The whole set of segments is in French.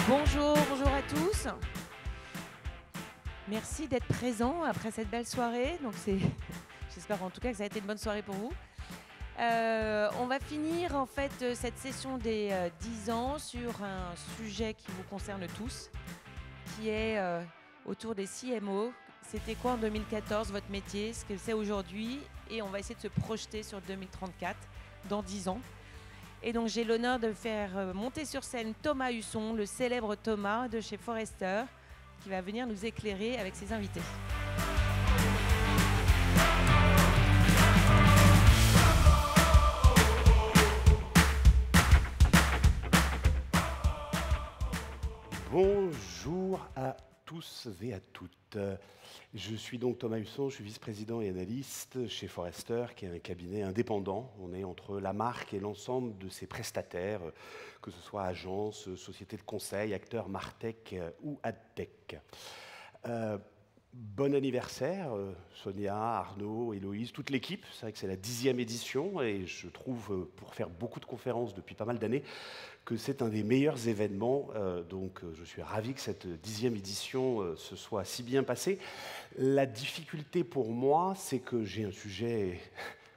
Bonjour, bonjour à tous. Merci d'être présents après cette belle soirée. J'espère en tout cas que ça a été une bonne soirée pour vous. On va finir en fait cette session des 10 ans sur un sujet qui vous concerne tous, qui est autour des CMO. C'était quoi en 2014 votre métier, ce que c'est aujourd'hui, et on va essayer de se projeter sur 2034, dans 10 ans. Et donc j'ai l'honneur de faire monter sur scène Thomas Husson, le célèbre Thomas de chez Forrester, qui va venir nous éclairer avec ses invités. Bonjour à tous et à toutes. Je suis donc Thomas Husson, je suis vice-président et analyste chez Forrester, qui est un cabinet indépendant. On est entre la marque et l'ensemble de ses prestataires, que ce soit agences, sociétés de conseil, acteurs Martech ou Adtech. Bon anniversaire, Sonia, Arnaud, Héloïse, toute l'équipe. C'est vrai que c'est la 10e édition et je trouve, pour faire beaucoup de conférences depuis pas mal d'années, que c'est un des meilleurs événements. Donc je suis ravi que cette 10e édition se soit si bien passée. La difficulté pour moi, c'est que j'ai un sujet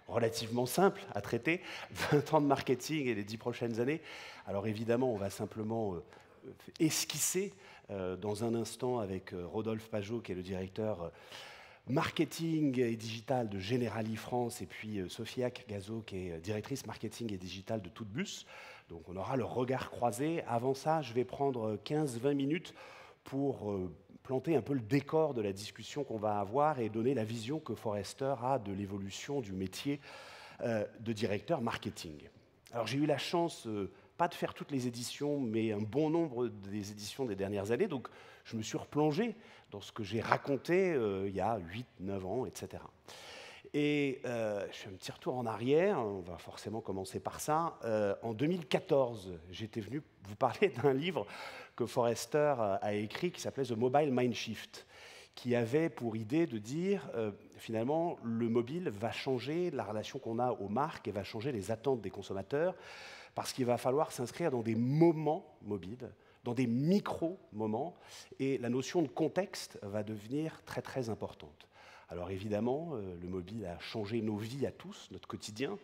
relativement simple à traiter, 20 ans de marketing et les 10 prochaines années. Alors évidemment, on va simplement esquisser dans un instant avec Rodolphe Pajot, qui est le directeur marketing et digital de Generali France, et puis Sophia Gazo, qui est directrice marketing et digital de Toutbus. Donc on aura le regard croisé. Avant ça, je vais prendre 15-20 minutes pour planter un peu le décor de la discussion qu'on va avoir et donner la vision que Forrester a de l'évolution du métier de directeur marketing. Alors j'ai eu la chance, pas de faire toutes les éditions, mais un bon nombre des éditions des dernières années, donc je me suis replongé dans ce que j'ai raconté il y a 8-9 ans, etc. Et je fais un petit retour en arrière, on va forcément commencer par ça. En 2014, j'étais venu vous parler d'un livre que Forrester a écrit qui s'appelait The Mobile Mind Shift, qui avait pour idée de dire, finalement, le mobile va changer la relation qu'on a aux marques et va changer les attentes des consommateurs, parce qu'il va falloir s'inscrire dans des moments mobiles, dans des micro-moments, et la notion de contexte va devenir très très importante. Alors évidemment, le mobile a changé nos vies à tous, notre quotidien,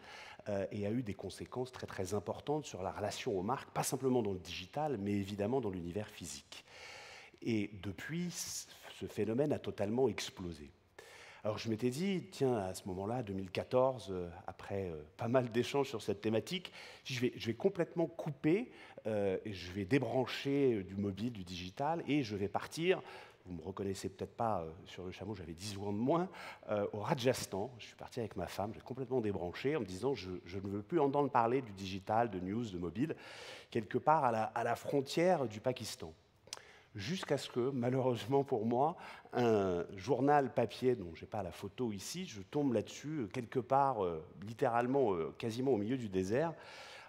et a eu des conséquences très très importantes sur la relation aux marques, pas simplement dans le digital, mais évidemment dans l'univers physique. Et depuis, ce phénomène a totalement explosé. Alors je m'étais dit, tiens, à ce moment-là, 2014, après pas mal d'échanges sur cette thématique, je vais complètement couper, et je vais débrancher du mobile, du digital, et je vais partir, vous ne me reconnaissez peut-être pas sur le chameau, j'avais 10 ans de moins, au Rajasthan. Je suis parti avec ma femme, j'ai complètement débranché en me disant, je ne veux plus entendre parler du digital, de news, de mobile, quelque part à la frontière du Pakistan. Jusqu'à ce que, malheureusement pour moi, un journal papier, dont je n'ai pas la photo ici, je tombe là-dessus, quelque part, littéralement, quasiment au milieu du désert,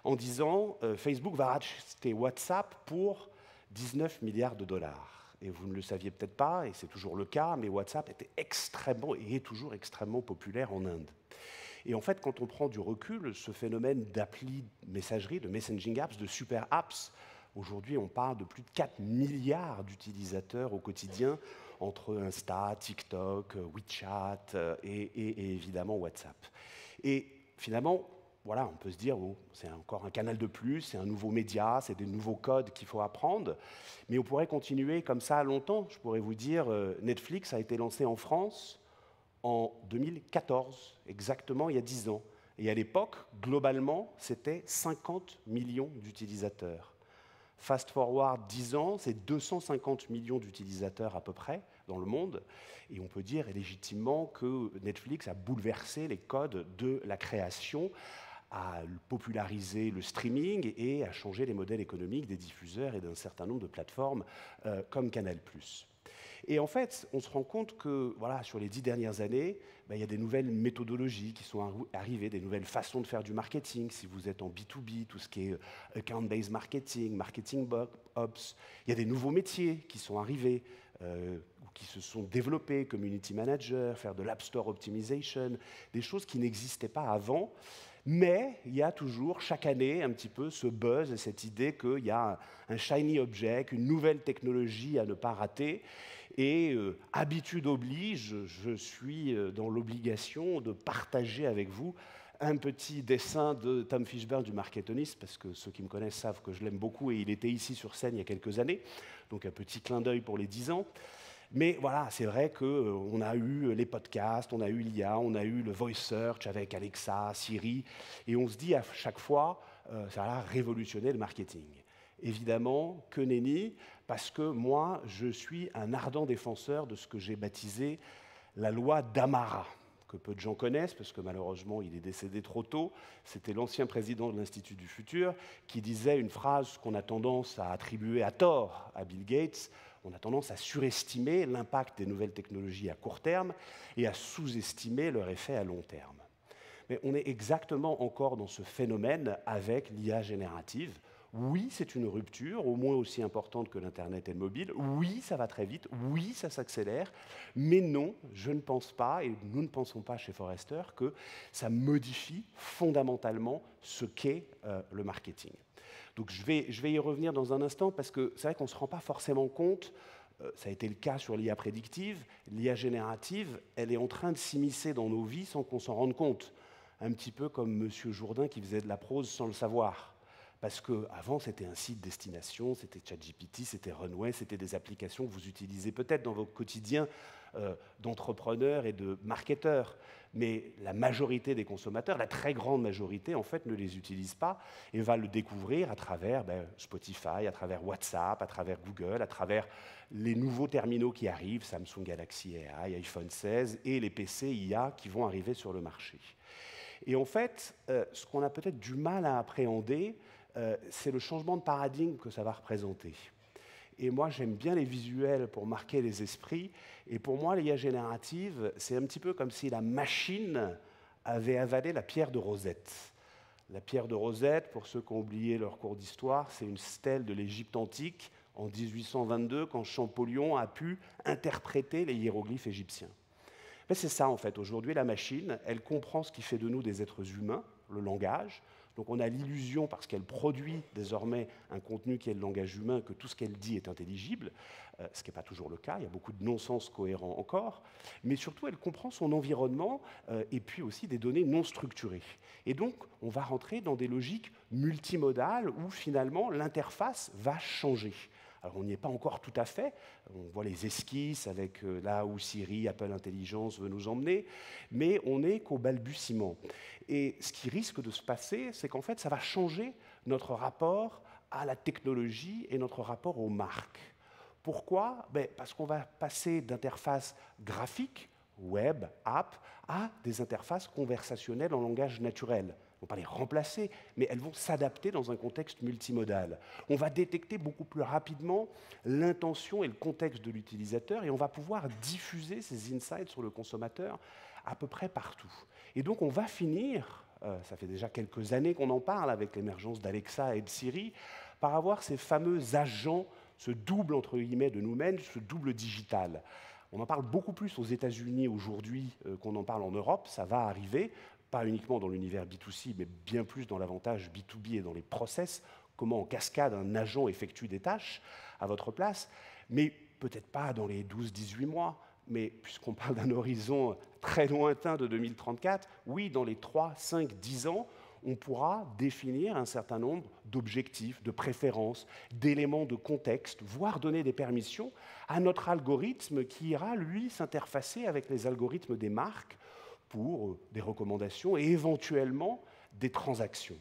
en disant Facebook va racheter WhatsApp pour 19 milliards de dollars. Et vous ne le saviez peut-être pas, et c'est toujours le cas, mais WhatsApp était extrêmement, et est toujours extrêmement populaire en Inde. Et en fait, quand on prend du recul, ce phénomène d'appli messagerie, de messaging apps, de super apps, aujourd'hui, on parle de plus de 4 milliards d'utilisateurs au quotidien entre Insta, TikTok, WeChat et évidemment WhatsApp. Et finalement, voilà, on peut se dire, oh, c'est encore un canal de plus, c'est un nouveau média, c'est des nouveaux codes qu'il faut apprendre. Mais on pourrait continuer comme ça longtemps. Je pourrais vous dire, Netflix a été lancé en France en 2014, exactement il y a 10 ans. Et à l'époque, globalement, c'était 50 millions d'utilisateurs. Fast forward 10 ans, c'est 250 millions d'utilisateurs à peu près dans le monde. Et on peut dire légitimement que Netflix a bouleversé les codes de la création, a popularisé le streaming et a changé les modèles économiques des diffuseurs et d'un certain nombre de plateformes comme Canal+. Et en fait, on se rend compte que voilà, sur les 10 dernières années, il y a des nouvelles méthodologies qui sont arrivées, des nouvelles façons de faire du marketing. Si vous êtes en B2B, tout ce qui est account-based marketing, marketing ops, il y a des nouveaux métiers qui sont arrivés, ou qui se sont développés, community manager, faire de l'App Store optimization, des choses qui n'existaient pas avant, Mais il y a toujours, chaque année, un petit peu ce buzz et cette idée qu'il y a un shiny object, une nouvelle technologie à ne pas rater. Et habitude oblige, je suis dans l'obligation de partager avec vous un petit dessin de Tom Fishburne du Marketonist, parce que ceux qui me connaissent savent que je l'aime beaucoup et il était ici sur scène il y a quelques années, donc un petit clin d'œil pour les 10 ans. Mais voilà, c'est vrai qu'on a eu les podcasts, on a eu l'IA, on a eu le voice search avec Alexa, Siri, et on se dit à chaque fois, ça va révolutionner le marketing. Évidemment, que nenni, parce que moi, je suis un ardent défenseur de ce que j'ai baptisé la loi d'Amara, que peu de gens connaissent, parce que malheureusement, il est décédé trop tôt. C'était l'ancien président de l'Institut du Futur qui disait une phrase qu'on a tendance à attribuer à tort à Bill Gates. On a tendance à surestimer l'impact des nouvelles technologies à court terme et à sous-estimer leur effet à long terme. Mais on est exactement encore dans ce phénomène avec l'IA générative. Oui, c'est une rupture, au moins aussi importante que l'Internet et le mobile. Oui, ça va très vite. Oui, ça s'accélère. Mais non, je ne pense pas, et nous ne pensons pas chez Forrester, que ça modifie fondamentalement ce qu'est le marketing. Donc je vais y revenir dans un instant, parce que c'est vrai qu'on ne se rend pas forcément compte, ça a été le cas sur l'IA prédictive, l'IA générative, elle est en train de s'immiscer dans nos vies sans qu'on s'en rende compte. Un petit peu comme M. Jourdain qui faisait de la prose sans le savoir. Parce qu'avant, c'était un site destination, c'était ChatGPT, c'était Runway, c'était des applications que vous utilisez peut-être dans votre quotidien d'entrepreneurs et de marketeurs. Mais la majorité des consommateurs, la très grande majorité, en fait, ne les utilise pas et va le découvrir à travers Spotify, à travers WhatsApp, à travers Google, à travers les nouveaux terminaux qui arrivent, Samsung Galaxy AI, iPhone 16 et les PC IA qui vont arriver sur le marché. Et en fait, ce qu'on a peut-être du mal à appréhender, c'est le changement de paradigme que ça va représenter. Et moi, j'aime bien les visuels pour marquer les esprits. Et pour moi, l'IA générative, c'est un petit peu comme si la machine avait avalé la pierre de Rosette. La pierre de Rosette, pour ceux qui ont oublié leur cours d'histoire, c'est une stèle de l'Égypte antique en 1822, quand Champollion a pu interpréter les hiéroglyphes égyptiens. Mais c'est ça, en fait. Aujourd'hui, la machine, elle comprend ce qui fait de nous des êtres humains, le langage. Donc on a l'illusion, parce qu'elle produit désormais un contenu qui est le langage humain, que tout ce qu'elle dit est intelligible, ce qui n'est pas toujours le cas, il y a beaucoup de non-sens cohérents encore, mais surtout elle comprend son environnement et puis aussi des données non structurées. Et donc on va rentrer dans des logiques multimodales où finalement l'interface va changer. Alors on n'y est pas encore tout à fait, on voit les esquisses avec là où Siri, Apple Intelligence veut nous emmener, mais on n'est qu'au balbutiement. Et ce qui risque de se passer, c'est qu'en fait ça va changer notre rapport à la technologie et notre rapport aux marques. Pourquoi? Parce qu'on va passer d'interfaces graphiques, web, app, à des interfaces conversationnelles en langage naturel. On ne va pas les remplacer, mais elles vont s'adapter dans un contexte multimodal. On va détecter beaucoup plus rapidement l'intention et le contexte de l'utilisateur et on va pouvoir diffuser ces insights sur le consommateur à peu près partout. Et donc on va finir, ça fait déjà quelques années qu'on en parle avec l'émergence d'Alexa et de Siri, par avoir ces fameux agents, ce double entre guillemets de nous-mêmes, ce double digital. On en parle beaucoup plus aux États-Unis aujourd'hui qu'on en parle en Europe, ça va arriver, pas uniquement dans l'univers B2C, mais bien plus dans l'avantage B2B et dans les process, comment en cascade un agent effectue des tâches à votre place, mais peut-être pas dans les 12-18 mois, mais puisqu'on parle d'un horizon très lointain de 2034, oui, dans les 3, 5, 10 ans, on pourra définir un certain nombre d'objectifs, de préférences, d'éléments de contexte, voire donner des permissions à notre algorithme qui ira, lui, s'interfacer avec les algorithmes des marques pour des recommandations et éventuellement des transactions.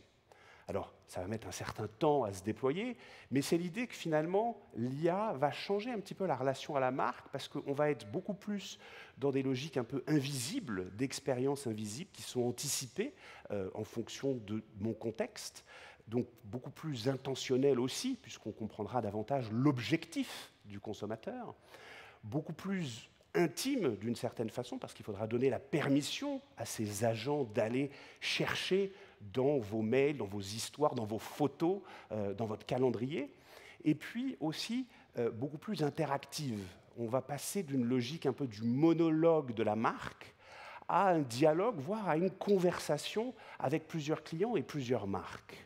Alors, ça va mettre un certain temps à se déployer, mais c'est l'idée que finalement, l'IA va changer un petit peu la relation à la marque parce qu'on va être beaucoup plus dans des logiques un peu invisibles, d'expériences invisibles qui sont anticipées en fonction de mon contexte, donc beaucoup plus intentionnelles aussi, puisqu'on comprendra davantage l'objectif du consommateur, beaucoup plus intime d'une certaine façon, parce qu'il faudra donner la permission à ces agents d'aller chercher dans vos mails, dans vos histoires, dans vos photos, dans votre calendrier, et puis aussi beaucoup plus interactive. On va passer d'une logique un peu du monologue de la marque à un dialogue, voire à une conversation avec plusieurs clients et plusieurs marques.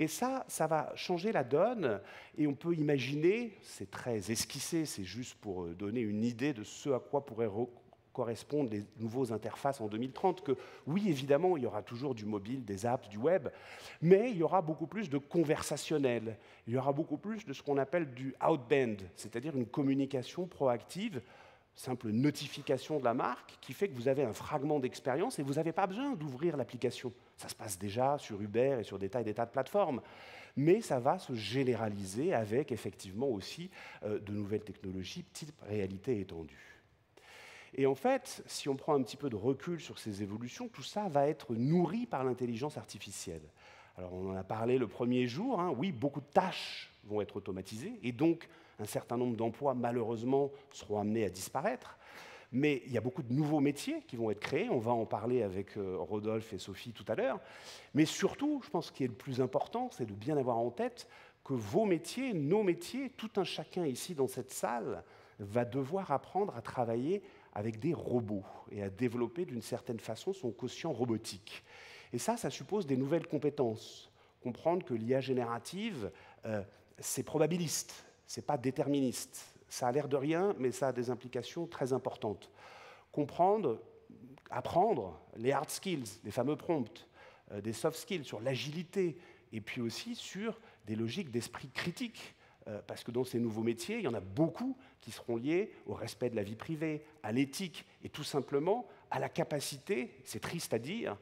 Et ça va changer la donne, et on peut imaginer, c'est très esquissé, c'est juste pour donner une idée de ce à quoi pourraient correspondre les nouveaux interfaces en 2030, que oui, évidemment, il y aura toujours du mobile, des apps, du web, mais il y aura beaucoup plus de conversationnel, il y aura beaucoup plus de ce qu'on appelle du outbound, c'est-à-dire une communication proactive, simple notification de la marque qui fait que vous avez un fragment d'expérience et vous n'avez pas besoin d'ouvrir l'application. Ça se passe déjà sur Uber et sur des tas de plateformes. Mais ça va se généraliser avec effectivement aussi de nouvelles technologies, type réalité étendue. Et en fait, si on prend un petit peu de recul sur ces évolutions, tout ça va être nourri par l'intelligence artificielle. Alors on en a parlé le premier jour, hein. Oui, beaucoup de tâches vont être automatisées et donc un certain nombre d'emplois, malheureusement, seront amenés à disparaître. Mais il y a beaucoup de nouveaux métiers qui vont être créés. On va en parler avec Rodolphe et Sophie tout à l'heure. Mais surtout, je pense que ce qui est le plus important, c'est de bien avoir en tête que vos métiers, nos métiers, tout un chacun ici dans cette salle, va devoir apprendre à travailler avec des robots et à développer d'une certaine façon son quotient robotique. Et ça suppose des nouvelles compétences. Comprendre que l'IA générative, c'est probabiliste. Ce n'est pas déterministe. Ça a l'air de rien, mais ça a des implications très importantes. Comprendre, apprendre les hard skills, les fameux prompts, des soft skills sur l'agilité, et puis aussi sur des logiques d'esprit critique. Parce que dans ces nouveaux métiers, il y en a beaucoup qui seront liés au respect de la vie privée, à l'éthique, et tout simplement à la capacité, c'est triste à dire,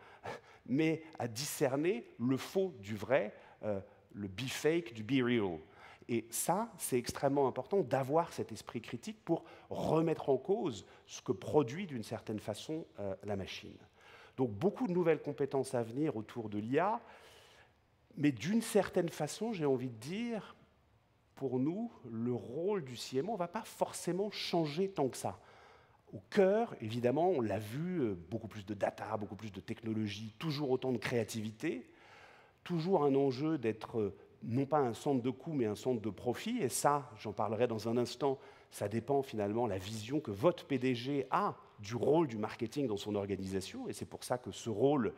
mais à discerner le faux du vrai, le be fake du be real. Et ça, c'est extrêmement important d'avoir cet esprit critique pour remettre en cause ce que produit d'une certaine façon la machine. Donc beaucoup de nouvelles compétences à venir autour de l'IA, mais d'une certaine façon, j'ai envie de dire, pour nous, le rôle du CMO ne va pas forcément changer tant que ça. Au cœur, évidemment, on l'a vu, beaucoup plus de data, beaucoup plus de technologie, toujours autant de créativité, toujours un enjeu d'être non pas un centre de coût, mais un centre de profit. Et ça, j'en parlerai dans un instant, ça dépend finalement de la vision que votre PDG a du rôle du marketing dans son organisation. Et c'est pour ça que ce rôle,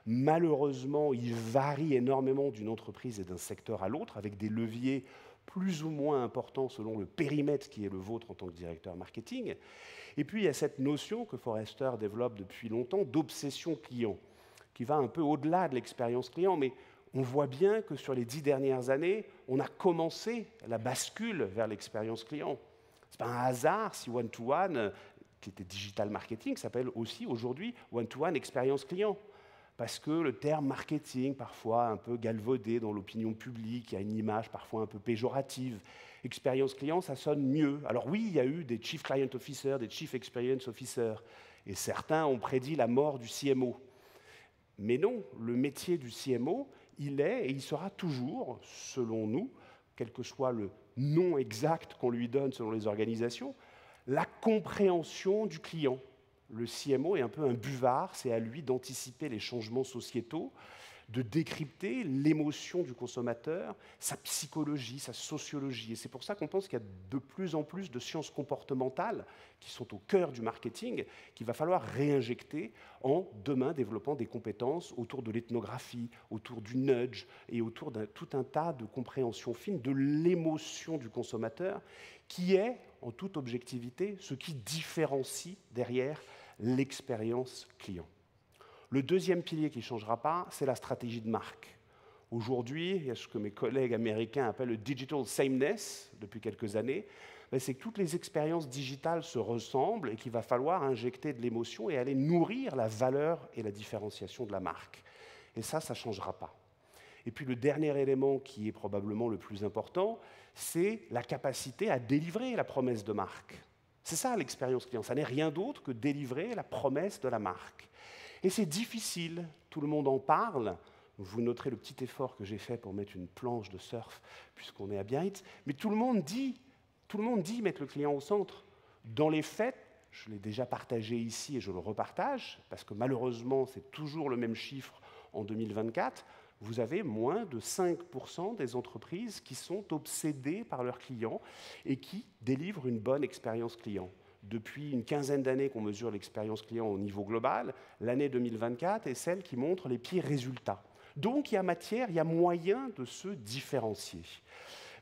malheureusement, il varie énormément d'une entreprise et d'un secteur à l'autre, avec des leviers plus ou moins importants selon le périmètre qui est le vôtre en tant que directeur marketing. Et puis, il y a cette notion que Forrester développe depuis longtemps d'obsession client, qui va un peu au-delà de l'expérience client, mais on voit bien que sur les 10 dernières années, on a commencé la bascule vers l'expérience client. Ce n'est pas un hasard si One-to-One, qui était digital marketing, s'appelle aussi aujourd'hui One-to-One expérience client. Parce que le terme marketing, parfois un peu galvaudé dans l'opinion publique, il y a une image parfois un peu péjorative. Expérience client, ça sonne mieux. Alors oui, il y a eu des Chief Client Officers, des Chief Experience Officers, et certains ont prédit la mort du CMO. Mais non, le métier du CMO, il est et il sera toujours, selon nous, quel que soit le nom exact qu'on lui donne selon les organisations, la compréhension du client. Le CMO est un peu un buvard, c'est à lui d'anticiper les changements sociétaux, de décrypter l'émotion du consommateur, sa psychologie, sa sociologie. Et c'est pour ça qu'on pense qu'il y a de plus en plus de sciences comportementales qui sont au cœur du marketing, qu'il va falloir réinjecter en demain développant des compétences autour de l'ethnographie, autour du nudge et autour de tout un tas de compréhensions fines de l'émotion du consommateur, qui est, en toute objectivité, ce qui différencie derrière l'expérience client. Le deuxième pilier qui ne changera pas, c'est la stratégie de marque. Aujourd'hui, il y a ce que mes collègues américains appellent le digital sameness depuis quelques années, c'est que toutes les expériences digitales se ressemblent et qu'il va falloir injecter de l'émotion et aller nourrir la valeur et la différenciation de la marque. Et ça ne changera pas. Et puis le dernier élément qui est probablement le plus important, c'est la capacité à délivrer la promesse de marque. C'est ça l'expérience client, ça n'est rien d'autre que délivrer la promesse de la marque. Et c'est difficile, tout le monde en parle. Vous noterez le petit effort que j'ai fait pour mettre une planche de surf, puisqu'on est à Biarritz. Mais tout le monde dit mettre le client au centre. Dans les faits, je l'ai déjà partagé ici et je le repartage, parce que malheureusement, c'est toujours le même chiffre en 2024. Vous avez moins de 5% des entreprises qui sont obsédées par leurs clients et qui délivrent une bonne expérience client. depuis une quinzaine d'années qu'on mesure l'expérience client au niveau global. L'année 2024 est celle qui montre les pires résultats. Donc il y a matière, il y a moyen de se différencier.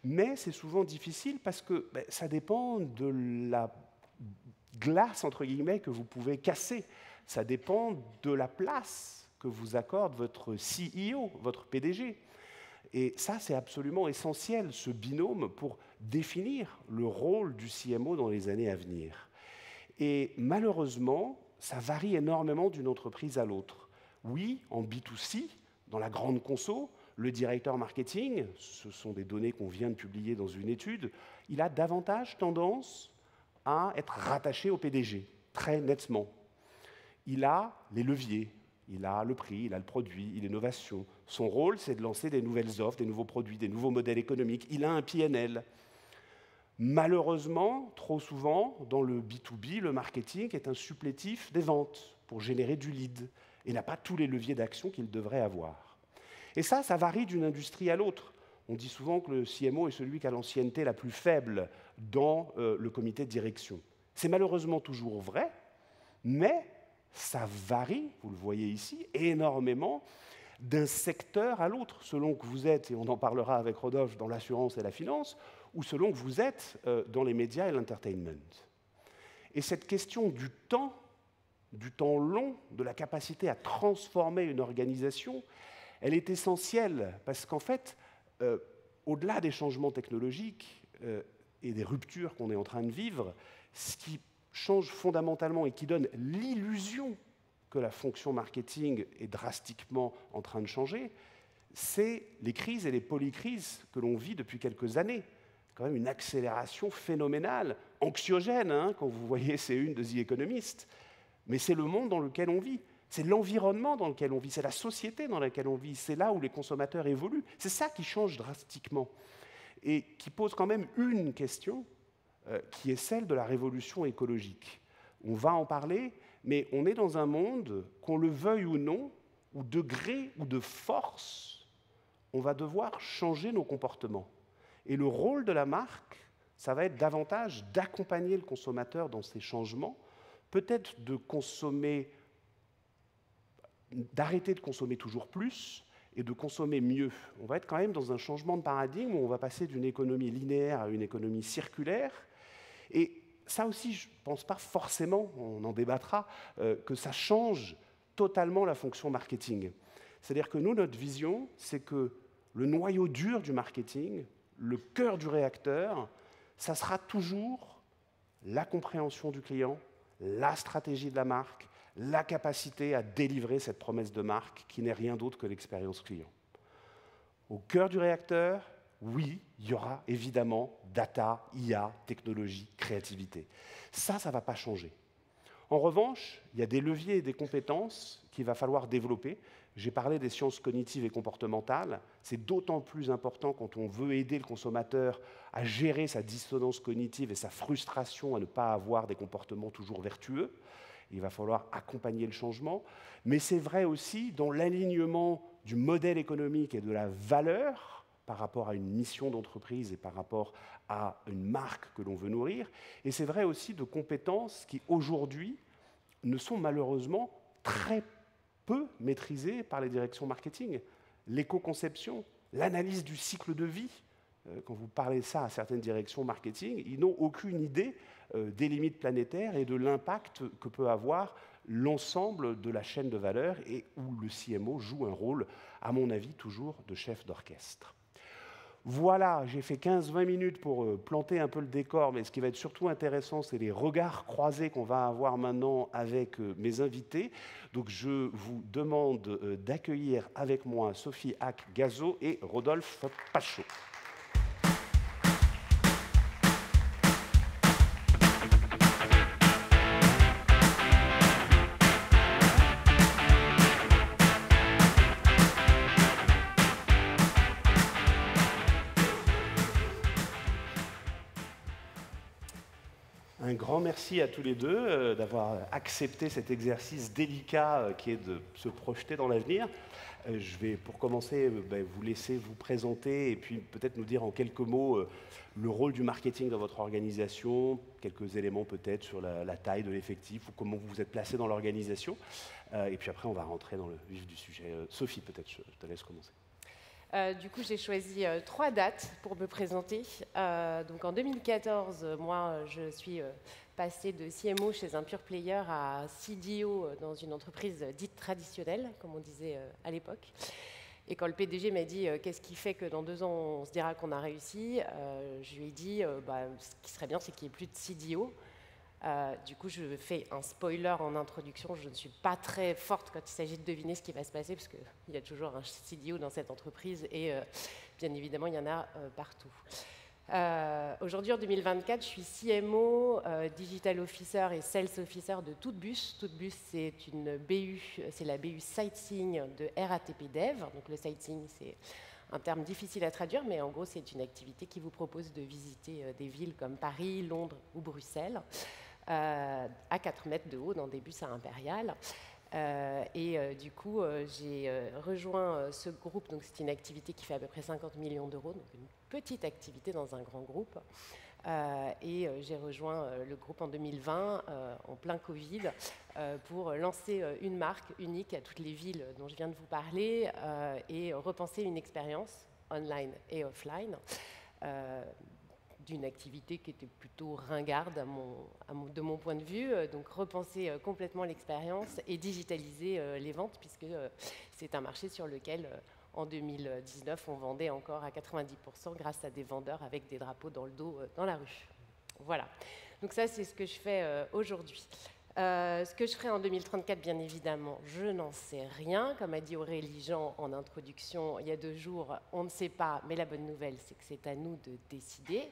Mais c'est souvent difficile parce que ça dépend de la glace, entre guillemets, que vous pouvez casser. Ça dépend de la place que vous accorde votre CEO, votre PDG. Et ça, c'est absolument essentiel, ce binôme, pour définir le rôle du CMO dans les années à venir. Et malheureusement, ça varie énormément d'une entreprise à l'autre. Oui, en B2C, dans la grande conso, le directeur marketing, ce sont des données qu'on vient de publier dans une étude, il a davantage tendance à être rattaché au PDG, très nettement. Il a les leviers, il a le prix, il a le produit, il a l'innovation. Son rôle, c'est de lancer des nouvelles offres, des nouveaux produits, des nouveaux modèles économiques. Il a un PNL. Malheureusement, trop souvent, dans le B2B, le marketing est un supplétif des ventes pour générer du lead et n'a pas tous les leviers d'action qu'il devrait avoir. Et ça varie d'une industrie à l'autre. On dit souvent que le CMO est celui qui a l'ancienneté la plus faible dans le comité de direction. C'est malheureusement toujours vrai, mais ça varie, vous le voyez ici, énormément d'un secteur à l'autre, selon que vous êtes, et on en parlera avec Rodolphe, dans l'assurance et la finance, ou selon que vous êtes dans les médias et l'entertainment. Et cette question du temps long, de la capacité à transformer une organisation, elle est essentielle, parce qu'en fait, au-delà des changements technologiques et des ruptures qu'on est en train de vivre, ce qui change fondamentalement et qui donne l'illusion que la fonction marketing est drastiquement en train de changer, c'est les crises et les polycrises que l'on vit depuis quelques années. Quand même une accélération phénoménale, anxiogène, hein, quand vous voyez ces unes de The Economist. Mais c'est le monde dans lequel on vit, c'est l'environnement dans lequel on vit, c'est la société dans laquelle on vit, c'est là où les consommateurs évoluent. C'est ça qui change drastiquement et qui pose quand même une question qui est celle de la révolution écologique. On va en parler, mais on est dans un monde, qu'on le veuille ou non, où de gré ou de force, on va devoir changer nos comportements. Et le rôle de la marque, ça va être davantage d'accompagner le consommateur dans ces changements, peut-être d'arrêter de consommer toujours plus et de consommer mieux. On va être quand même dans un changement de paradigme où on va passer d'une économie linéaire à une économie circulaire. Et ça aussi, je ne pense pas forcément, on en débattra, que ça change totalement la fonction marketing. C'est-à-dire que nous, notre vision, c'est que le noyau dur du marketing, le cœur du réacteur, ça sera toujours la compréhension du client, la stratégie de la marque, la capacité à délivrer cette promesse de marque qui n'est rien d'autre que l'expérience client. Au cœur du réacteur, oui, il y aura évidemment data, IA, technologie, créativité. Ça ne va pas changer. En revanche, il y a des leviers et des compétences qu'il va falloir développer. J'ai parlé des sciences cognitives et comportementales. C'est d'autant plus important quand on veut aider le consommateur à gérer sa dissonance cognitive et sa frustration à ne pas avoir des comportements toujours vertueux. Il va falloir accompagner le changement. Mais c'est vrai aussi dans l'alignement du modèle économique et de la valeur par rapport à une mission d'entreprise et par rapport à une marque que l'on veut nourrir. Et c'est vrai aussi de compétences qui, aujourd'hui, ne sont malheureusement très peu maîtrisées par les directions marketing. L'éco-conception, l'analyse du cycle de vie. Quand vous parlez ça à certaines directions marketing, ils n'ont aucune idée des limites planétaires et de l'impact que peut avoir l'ensemble de la chaîne de valeur et où le CMO joue un rôle, à mon avis, toujours de chef d'orchestre. Voilà, j'ai fait 15-20 minutes pour planter un peu le décor, mais ce qui va être surtout intéressant, c'est les regards croisés qu'on va avoir maintenant avec mes invités. Donc je vous demande d'accueillir avec moi Sophie Hack-Gazo et Rodolphe Pachot. Un grand merci à tous les deux d'avoir accepté cet exercice délicat qui est de se projeter dans l'avenir. Je vais, pour commencer, vous laisser vous présenter et puis peut-être nous dire en quelques mots le rôle du marketing dans votre organisation, quelques éléments peut-être sur la taille de l'effectif ou comment vous vous êtes placé dans l'organisation. Et puis après, on va rentrer dans le vif du sujet. Sophie, peut-être, je te laisse commencer. Du coup, j'ai choisi 3 dates pour me présenter. Donc en 2014, moi, je suis passée de CMO chez un pure player à CDO dans une entreprise dite traditionnelle, comme on disait à l'époque. Et quand le PDG m'a dit qu'est-ce qui fait que dans 2 ans, on se dira qu'on a réussi, je lui ai dit ce qui serait bien, c'est qu'il n'y ait plus de CDO. Du coup, je fais un spoiler en introduction. Je ne suis pas très forte quand il s'agit de deviner ce qui va se passer, parce qu'il y a toujours un CDO dans cette entreprise, et bien évidemment, il y en a partout. Aujourd'hui, en 2024, je suis CMO, Digital Officer et Sales Officer de Toutbus. Toutbus, c'est une BU, c'est la BU Sightseeing de RATP Dev. Donc le sightseeing, c'est un terme difficile à traduire, mais en gros, c'est une activité qui vous propose de visiter des villes comme Paris, Londres ou Bruxelles, à 4 mètres de haut dans des bus à Impérial. Du coup, j'ai rejoint ce groupe. Donc c'est une activité qui fait à peu près 50 millions d'euros, donc une petite activité dans un grand groupe. J'ai rejoint le groupe en 2020, en plein Covid, pour lancer une marque unique à toutes les villes dont je viens de vous parler et repenser une expérience online et offline d'une activité qui était plutôt ringarde de mon point de vue. Donc repenser complètement l'expérience et digitaliser les ventes, puisque c'est un marché sur lequel en 2019 on vendait encore à 90% grâce à des vendeurs avec des drapeaux dans le dos dans la rue. Voilà, donc ça c'est ce que je fais aujourd'hui. Ce que je ferai en 2034, bien évidemment, je n'en sais rien. Comme a dit Aurélie Jean en introduction il y a 2 jours, on ne sait pas, mais la bonne nouvelle, c'est que c'est à nous de décider.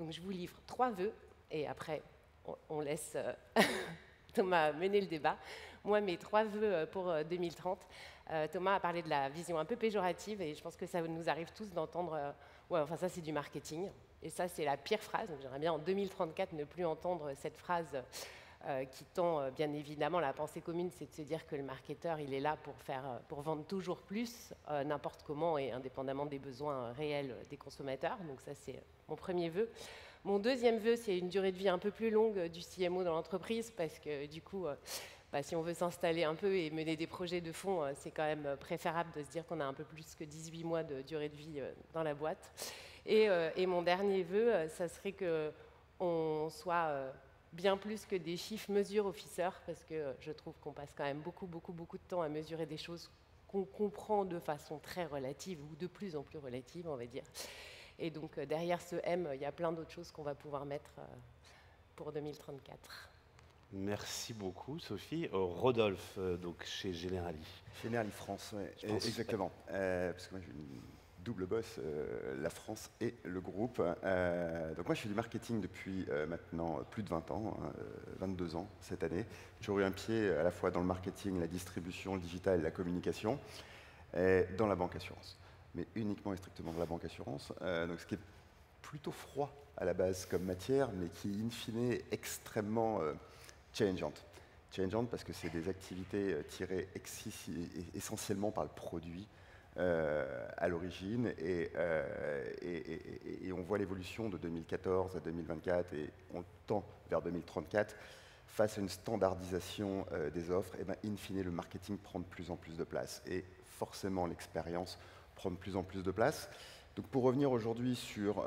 Donc je vous livre 3 vœux, et après, on laisse Thomas mener le débat. Moi, mes 3 vœux pour 2030, Thomas a parlé de la vision un peu péjorative, et je pense que ça nous arrive tous d'entendre ouais, enfin ça c'est du marketing, et ça c'est la pire phrase. Donc j'aimerais bien en 2034 ne plus entendre cette phrase qui tend bien évidemment, la pensée commune, c'est de se dire que le marketeur, il est là pour vendre toujours plus, n'importe comment et indépendamment des besoins réels des consommateurs. Donc ça, c'est mon premier vœu. Mon deuxième vœu, c'est une durée de vie un peu plus longue du CMO dans l'entreprise, parce que du coup, si on veut s'installer un peu et mener des projets de fond, c'est quand même préférable de se dire qu'on a un peu plus que 18 mois de durée de vie dans la boîte. Et mon dernier vœu, ça serait qu'on soit bien plus que des chiffres mesure officer, parce que je trouve qu'on passe quand même beaucoup de temps à mesurer des choses qu'on comprend de façon très relative, ou de plus en plus relative, on va dire. Et donc derrière ce M, il y a plein d'autres choses qu'on va pouvoir mettre pour 2034. Merci beaucoup, Sophie. Rodolphe, donc chez Generali. Generali France, ouais, exactement. Parce que moi, j'ai une double boss, la France et le groupe. Donc moi, je fais du marketing depuis maintenant plus de 20 ans, 22 ans cette année. J'ai toujours eu un pied à la fois dans le marketing, la distribution, le digital et la communication, et dans la banque assurance. Mais uniquement et strictement dans la banque assurance. Donc ce qui est plutôt froid à la base comme matière, mais qui, in fine, est extrêmement changeante. Changeante parce que c'est des activités tirées essentiellement par le produit à l'origine, et on voit l'évolution de 2014 à 2024, et on tend vers 2034. Face à une standardisation des offres, et in fine, le marketing prend de plus en plus de place, et forcément l'expérience prend de plus en plus de place. Donc pour revenir aujourd'hui sur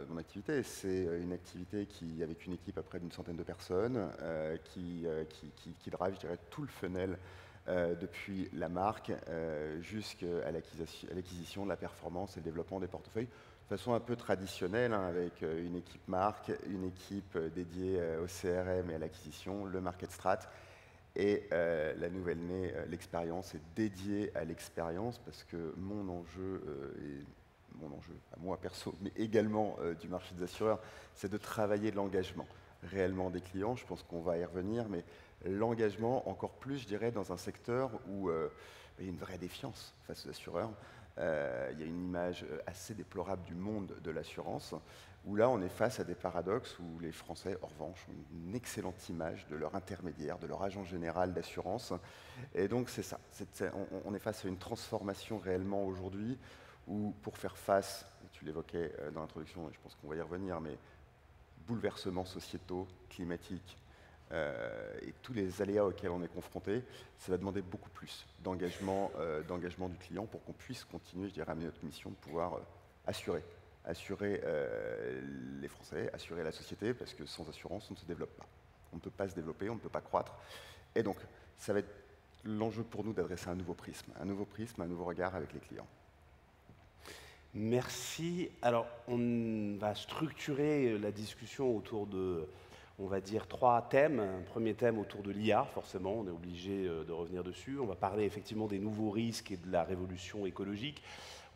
mon activité, c'est une activité qui, avec une équipe à près d'une centaine de personnes, qui drive, je dirais, tout le funnel depuis la marque jusqu'à l'acquisition, de la performance et le développement des portefeuilles, de façon un peu traditionnelle, hein, avec une équipe marque, une équipe dédiée au CRM et à l'acquisition, le market strat, et la nouvelle née, l'expérience, est dédiée à l'expérience, parce que mon enjeu à moi perso, mais également du marché des assureurs, c'est de travailler l'engagement réellement des clients. Je pense qu'on va y revenir, mais l'engagement encore plus, je dirais, dans un secteur où il y a une vraie défiance face aux assureurs. Il y a une image assez déplorable du monde de l'assurance, où là, on est face à des paradoxes où les Français, en revanche, ont une excellente image de leur intermédiaire, de leur agent général d'assurance. Et donc, c'est ça. On est face à une transformation réellement aujourd'hui, où pour faire face, et tu l'évoquais dans l'introduction, et je pense qu'on va y revenir, mais bouleversements sociétaux, climatiques, et tous les aléas auxquels on est confronté, ça va demander beaucoup plus d'engagement du client pour qu'on puisse continuer, je dirais, à mener notre mission de pouvoir assurer les Français, assurer la société, parce que sans assurance, on ne se développe pas. On ne peut pas se développer, on ne peut pas croître. Et donc, ça va être l'enjeu pour nous d'adresser un nouveau prisme, un nouveau regard avec les clients. Merci. Alors, on va structurer la discussion autour de, on va dire, 3 thèmes. Un premier thème autour de l'IA, forcément, on est obligé de revenir dessus. On va parler effectivement des nouveaux risques et de la révolution écologique.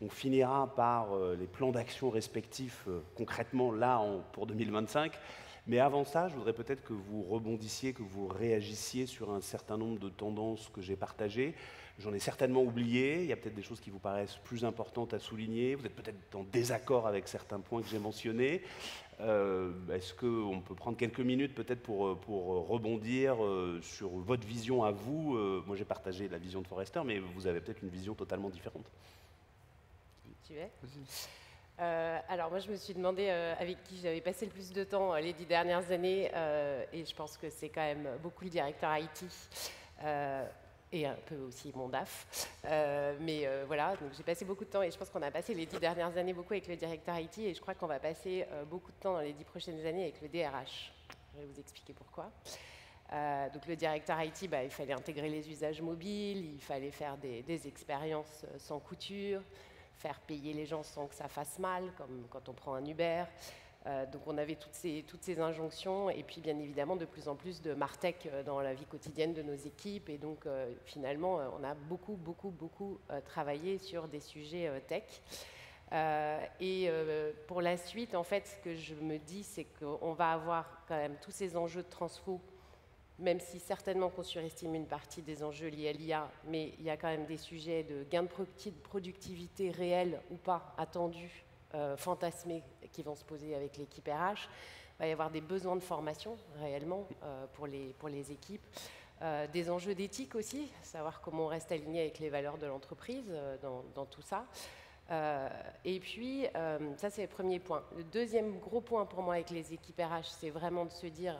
On finira par les plans d'action respectifs, concrètement, là, pour 2025. Mais avant ça, je voudrais peut-être que vous rebondissiez, que vous réagissiez sur un certain nombre de tendances que j'ai partagées. J'en ai certainement oublié, il y a peut-être des choses qui vous paraissent plus importantes à souligner, vous êtes peut-être en désaccord avec certains points que j'ai mentionnés. Est-ce qu'on peut prendre quelques minutes peut-être pour rebondir sur votre vision à vous? Moi j'ai partagé la vision de Forrester, mais vous avez peut-être une vision totalement différente. Tu es ? Alors moi je me suis demandé avec qui j'avais passé le plus de temps les 10 dernières années et je pense que c'est quand même beaucoup le directeur IT et un peu aussi mon DAF. Mais voilà, donc j'ai passé beaucoup de temps et je pense qu'on a passé les 10 dernières années beaucoup avec le directeur IT et je crois qu'on va passer beaucoup de temps dans les 10 prochaines années avec le DRH. Je vais vous expliquer pourquoi. Donc le directeur IT, il fallait intégrer les usages mobiles, il fallait faire des expériences sans couture, faire payer les gens sans que ça fasse mal, comme quand on prend un Uber. Donc on avait toutes ces injonctions et puis bien évidemment de plus en plus de Martech dans la vie quotidienne de nos équipes et donc finalement on a beaucoup travaillé sur des sujets tech. Pour la suite, en fait, ce que je me dis, c'est qu'on va avoir quand même tous ces enjeux de transfo, même si certainement qu'on surestime une partie des enjeux liés à l'IA, mais il y a quand même des sujets de gains de productivité réels ou pas attendus, fantasmés, qui vont se poser avec l'équipe RH. Il va y avoir des besoins de formation réellement pour les équipes. Des enjeux d'éthique aussi, savoir comment on reste aligné avec les valeurs de l'entreprise dans tout ça. Et puis, ça c'est le premier point. Le deuxième gros point pour moi avec les équipes RH, c'est vraiment de se dire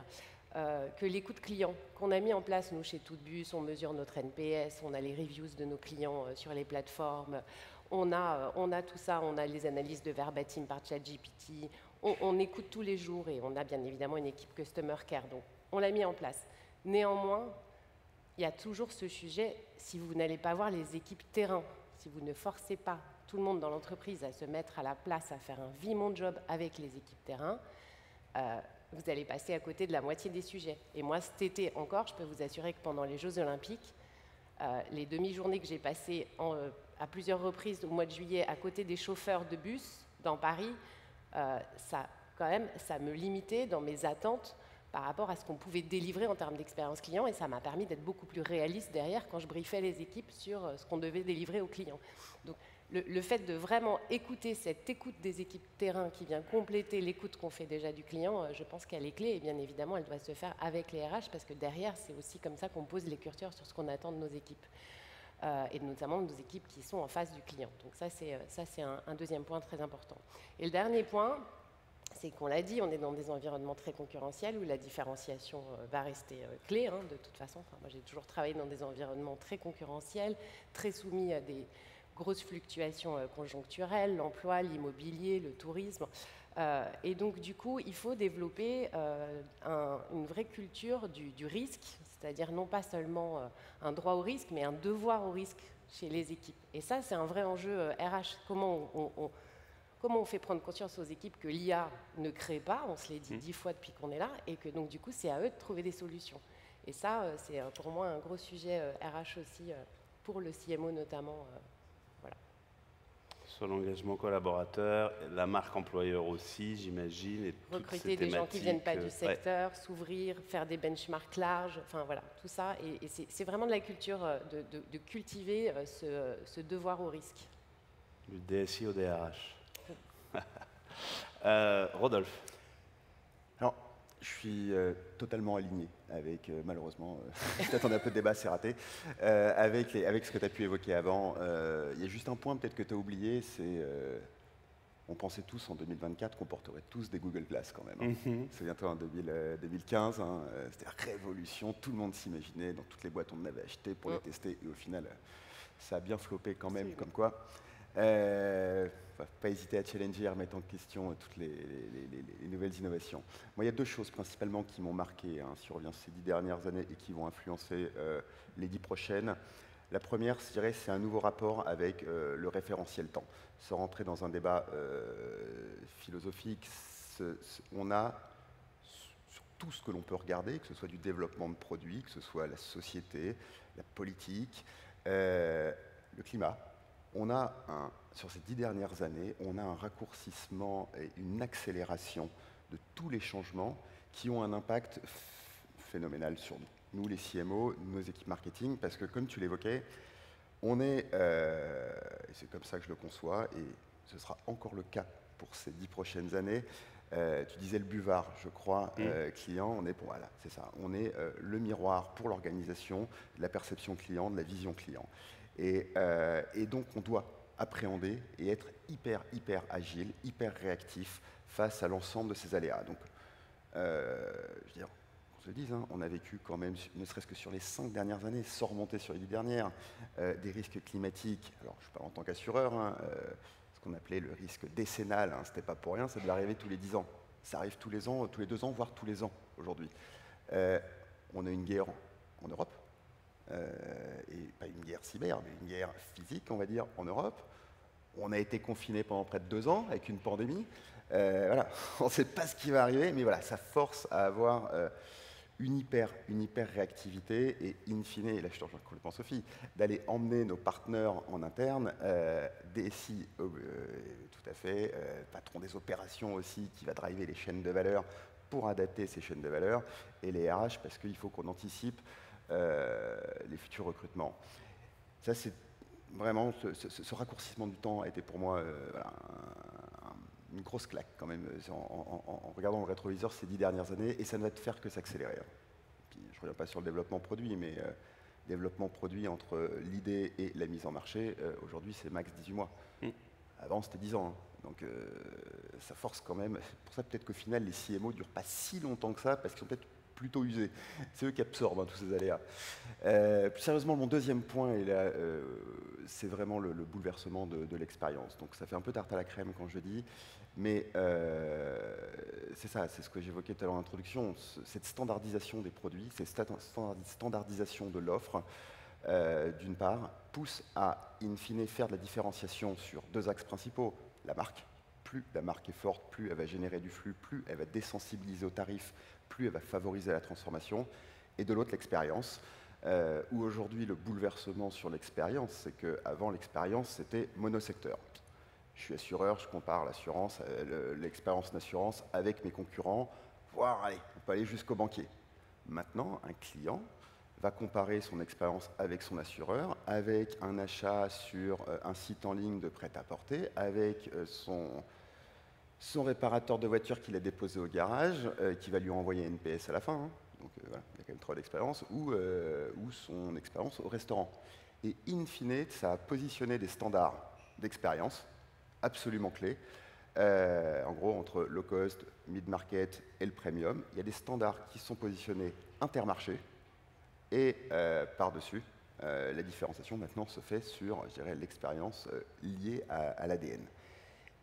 que l'écoute client qu'on a mis en place, nous chez Toutbus, on mesure notre NPS, on a les reviews de nos clients sur les plateformes, on a tout ça, on a les analyses de verbatim par ChatGPT, on écoute tous les jours et on a bien évidemment une équipe Customer Care, donc on l'a mis en place. Néanmoins, il y a toujours ce sujet, si vous n'allez pas voir les équipes terrain, si vous ne forcez pas tout le monde dans l'entreprise à se mettre à la place, à faire un vie mon job avec les équipes terrain, vous allez passer à côté de la moitié des sujets. Et moi, cet été encore, je peux vous assurer que pendant les Jeux Olympiques, les demi-journées que j'ai passées à plusieurs reprises au mois de juillet à côté des chauffeurs de bus dans Paris, ça me limitait dans mes attentes par rapport à ce qu'on pouvait délivrer en termes d'expérience client et ça m'a permis d'être beaucoup plus réaliste derrière quand je briefais les équipes sur ce qu'on devait délivrer aux clients. Donc, le fait de vraiment écouter cette écoute des équipes terrain qui vient compléter l'écoute qu'on fait déjà du client, je pense qu'elle est clé et bien évidemment elle doit se faire avec les RH parce que derrière c'est aussi comme ça qu'on pose les curseurs sur ce qu'on attend de nos équipes et notamment de nos équipes qui sont en face du client. Donc ça c'est un deuxième point très important. Et le dernier point, c'est qu'on l'a dit, on est dans des environnements très concurrentiels où la différenciation va rester clé de toute façon. Enfin, moi j'ai toujours travaillé dans des environnements très concurrentiels, très soumis à des grosses fluctuations conjoncturelles, l'emploi, l'immobilier, le tourisme. Et donc, du coup, il faut développer une vraie culture du risque, c'est-à-dire non pas seulement un droit au risque, mais un devoir au risque chez les équipes. Et ça, c'est un vrai enjeu RH. Comment on fait prendre conscience aux équipes que l'IA ne crée pas, on se l'est dit 10 fois depuis qu'on est là, et que donc, du coup, c'est à eux de trouver des solutions. Et ça, c'est pour moi un gros sujet RH aussi, pour le CMO notamment. Sur l'engagement collaborateur, la marque employeur aussi, j'imagine. Et recruter des gens qui ne viennent pas du secteur, s'ouvrir, faire des benchmarks larges, enfin voilà, tout ça. Et c'est vraiment de la culture de cultiver ce devoir au risque. Du DSI au DRH. Rodolphe. Alors, je suis totalement aligné avec, malheureusement, peut-être on a un peu de débat, c'est raté, avec ce que tu as pu évoquer avant. Il y a juste un point peut-être que tu as oublié, c'est on pensait tous en 2024 qu'on porterait tous des Google Glass quand même. Souviens-toi en 2015, c'était la révolution, tout le monde s'imaginait, dans toutes les boîtes on en avait acheté pour les tester, et au final, ça a bien floppé quand même, comme quoi. Pas hésiter à challenger, à remettre en question toutes les nouvelles innovations. Moi, il y a deux choses principalement qui m'ont marqué sur ces 10 dernières années et qui vont influencer les 10 prochaines. La première, je dirais, c'est un nouveau rapport avec le référentiel temps. Sans rentrer dans un débat philosophique, on a, sur tout ce que l'on peut regarder, que ce soit du développement de produits, que ce soit la société, la politique, le climat, on a sur ces 10 dernières années, on a un raccourcissement et une accélération de tous les changements qui ont un impact phénoménal sur nous, les CMO, nos équipes marketing, parce que comme tu l'évoquais, on est, et c'est comme ça que je le conçois, et ce sera encore le cas pour ces 10 prochaines années, tu disais le buvard, je crois, client, on est, voilà, c'est ça, on est le miroir pour l'organisation de la perception client, de la vision client. Et donc, on doit appréhender et être hyper agile, hyper réactif face à l'ensemble de ces aléas. Donc, je veux dire, on se le dise, on a vécu quand même, ne serait-ce que sur les 5 dernières années, sans remonter sur les 10 dernières, des risques climatiques. Alors, je parle en tant qu'assureur, ce qu'on appelait le risque décennal, c'était pas pour rien, ça devait arriver tous les 10 ans. Ça arrive tous les ans, tous les 2 ans, voire tous les ans aujourd'hui. On a une guerre en Europe. Et pas une guerre cyber, mais une guerre physique, on va dire, en Europe. On a été confinés pendant près de 2 ans avec une pandémie. Voilà, on ne sait pas ce qui va arriver, mais voilà, ça force à avoir une hyper réactivité et in fine, et là je te rejoins complètement Sophie, d'aller emmener nos partenaires en interne, DSI, tout à fait, patron des opérations aussi, qui va driver les chaînes de valeur pour adapter ces chaînes de valeur, et les RH, parce qu'il faut qu'on anticipe les futurs recrutements. Ça, c'est vraiment, ce raccourcissement du temps a été pour moi voilà, une grosse claque quand même en regardant le rétroviseur ces 10 dernières années, et ça ne va te faire que s'accélérer. Puis, je ne reviens pas sur le développement produit, mais développement produit entre l'idée et la mise en marché, aujourd'hui c'est max 18 mois. Avant c'était 10 ans. Donc ça force quand même, c'est pour ça peut-être qu'au final les CMO ne durent pas si longtemps que ça, parce qu'ils sont peut-être plutôt usés. C'est eux qui absorbent tous ces aléas. Plus sérieusement, mon deuxième point, c'est vraiment le bouleversement de l'expérience. Donc ça fait un peu tarte à la crème quand je dis, mais c'est ça, c'est ce que j'évoquais tout à l'heure en introduction, cette standardisation des produits, cette standardisation de l'offre, d'une part, pousse à, in fine, faire de la différenciation sur 2 axes principaux. La marque. Plus la marque est forte, plus elle va générer du flux, plus elle va désensibiliser aux tarifs, plus elle va favoriser la transformation. Et de l'autre, l'expérience, où aujourd'hui, le bouleversement sur l'expérience, c'est qu'avant, l'expérience, c'était monosecteur. Je suis assureur, je compare l'assurance, l'expérience d'assurance avec mes concurrents, voire, allez, on peut aller jusqu'au banquier. Maintenant, un client va comparer son expérience avec son assureur, avec un achat sur un site en ligne de prêt-à-porter, avec son réparateur de voiture qu'il a déposé au garage, qui va lui envoyer un NPS à la fin, donc voilà, il y a quand même 3 d'expérience, ou son expérience au restaurant. Et in fine, ça a positionné des standards d'expérience absolument clés, en gros entre low cost, mid-market et le premium. Il y a des standards qui sont positionnés intermarchés, et par-dessus, la différenciation maintenant se fait sur, je dirais, l'expérience liée à l'ADN.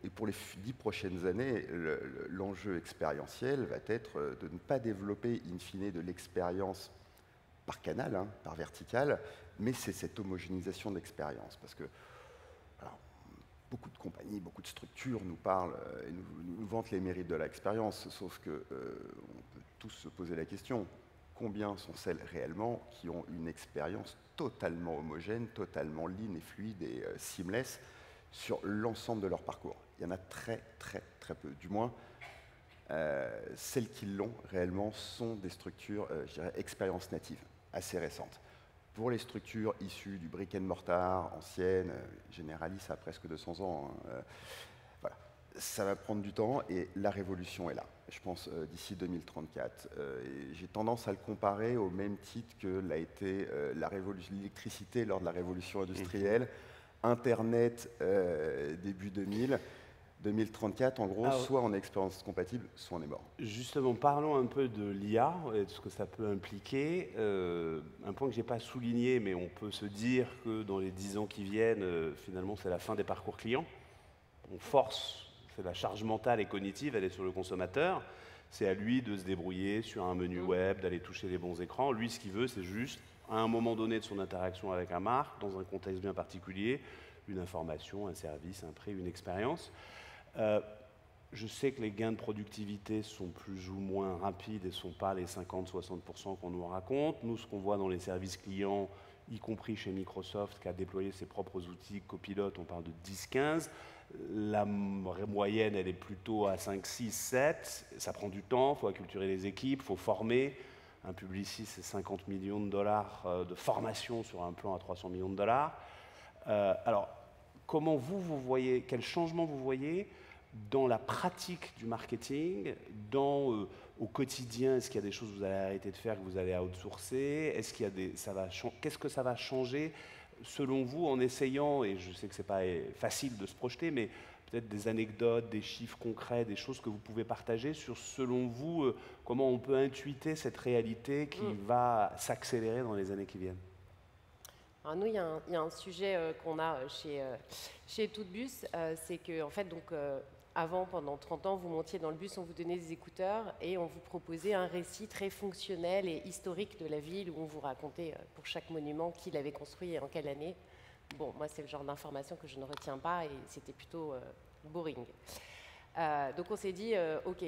Et pour les 10 prochaines années, l'enjeu expérientiel va être de ne pas développer in fine de l'expérience par canal, par vertical, mais c'est cette homogénéisation de l'expérience. Parce que alors, beaucoup de compagnies, beaucoup de structures nous parlent et nous vantent les mérites de l'expérience, sauf qu'on peut tous se poser la question, combien sont celles réellement qui ont une expérience totalement homogène, totalement lean et fluide et seamless sur l'ensemble de leur parcours? Il y en a très peu. Du moins, celles qui l'ont réellement sont des structures, je dirais, expérience native, assez récentes. Pour les structures issues du brick and mortar, anciennes, Generali, ça a presque 200 ans, hein, voilà. Ça va prendre du temps et la révolution est là. Je pense d'ici 2034. Et j'ai tendance à le comparer au même titre que l'a été l'électricité lors de la révolution industrielle, Internet début 2000. 2034, en gros, soit on est expérience compatible, soit on est mort. Justement, parlons un peu de l'IA et de ce que ça peut impliquer. Un point que je n'ai pas souligné, mais on peut se dire que dans les 10 ans qui viennent, finalement, c'est la fin des parcours clients. On force, c'est la charge mentale et cognitive, elle est sur le consommateur. C'est à lui de se débrouiller sur un menu web, d'aller toucher les bons écrans. Lui, ce qu'il veut, c'est juste, à un moment donné de son interaction avec un marque, dans un contexte bien particulier, une information, un service, un prix, une expérience. Je sais que les gains de productivité sont plus ou moins rapides et ne sont pas les 50-60% qu'on nous raconte. Nous, ce qu'on voit dans les services clients, y compris chez Microsoft, qui a déployé ses propres outils Copilot, on parle de 10-15. La moyenne, elle est plutôt à 5, 6, 7. Ça prend du temps, il faut acculturer les équipes, il faut former. Un Publicis, c'est 50 millions de dollars de formation sur un plan à 300 millions de dollars. Alors, comment vous voyez, quel changement vous voyez dans la pratique du marketing, au quotidien? Est-ce qu'il y a des choses que vous allez arrêter de faire, que vous allez outsourcer? Est-ce qu'il y a qu'est-ce que ça va changer selon vous en essayant, et je sais que ce n'est pas facile de se projeter, mais peut-être des anecdotes, des chiffres concrets, des choses que vous pouvez partager sur, selon vous, comment on peut intuiter cette réalité qui va s'accélérer dans les années qui viennent? Alors nous, il y a un sujet qu'on a chez Toutbus, c'est que en fait, donc, avant, pendant 30 ans, vous montiez dans le bus, on vous donnait des écouteurs et on vous proposait un récit très fonctionnel et historique de la ville où on vous racontait pour chaque monument qui l'avait construit et en quelle année. Bon, moi, c'est le genre d'information que je ne retiens pas et c'était plutôt boring. Donc on s'est dit, OK,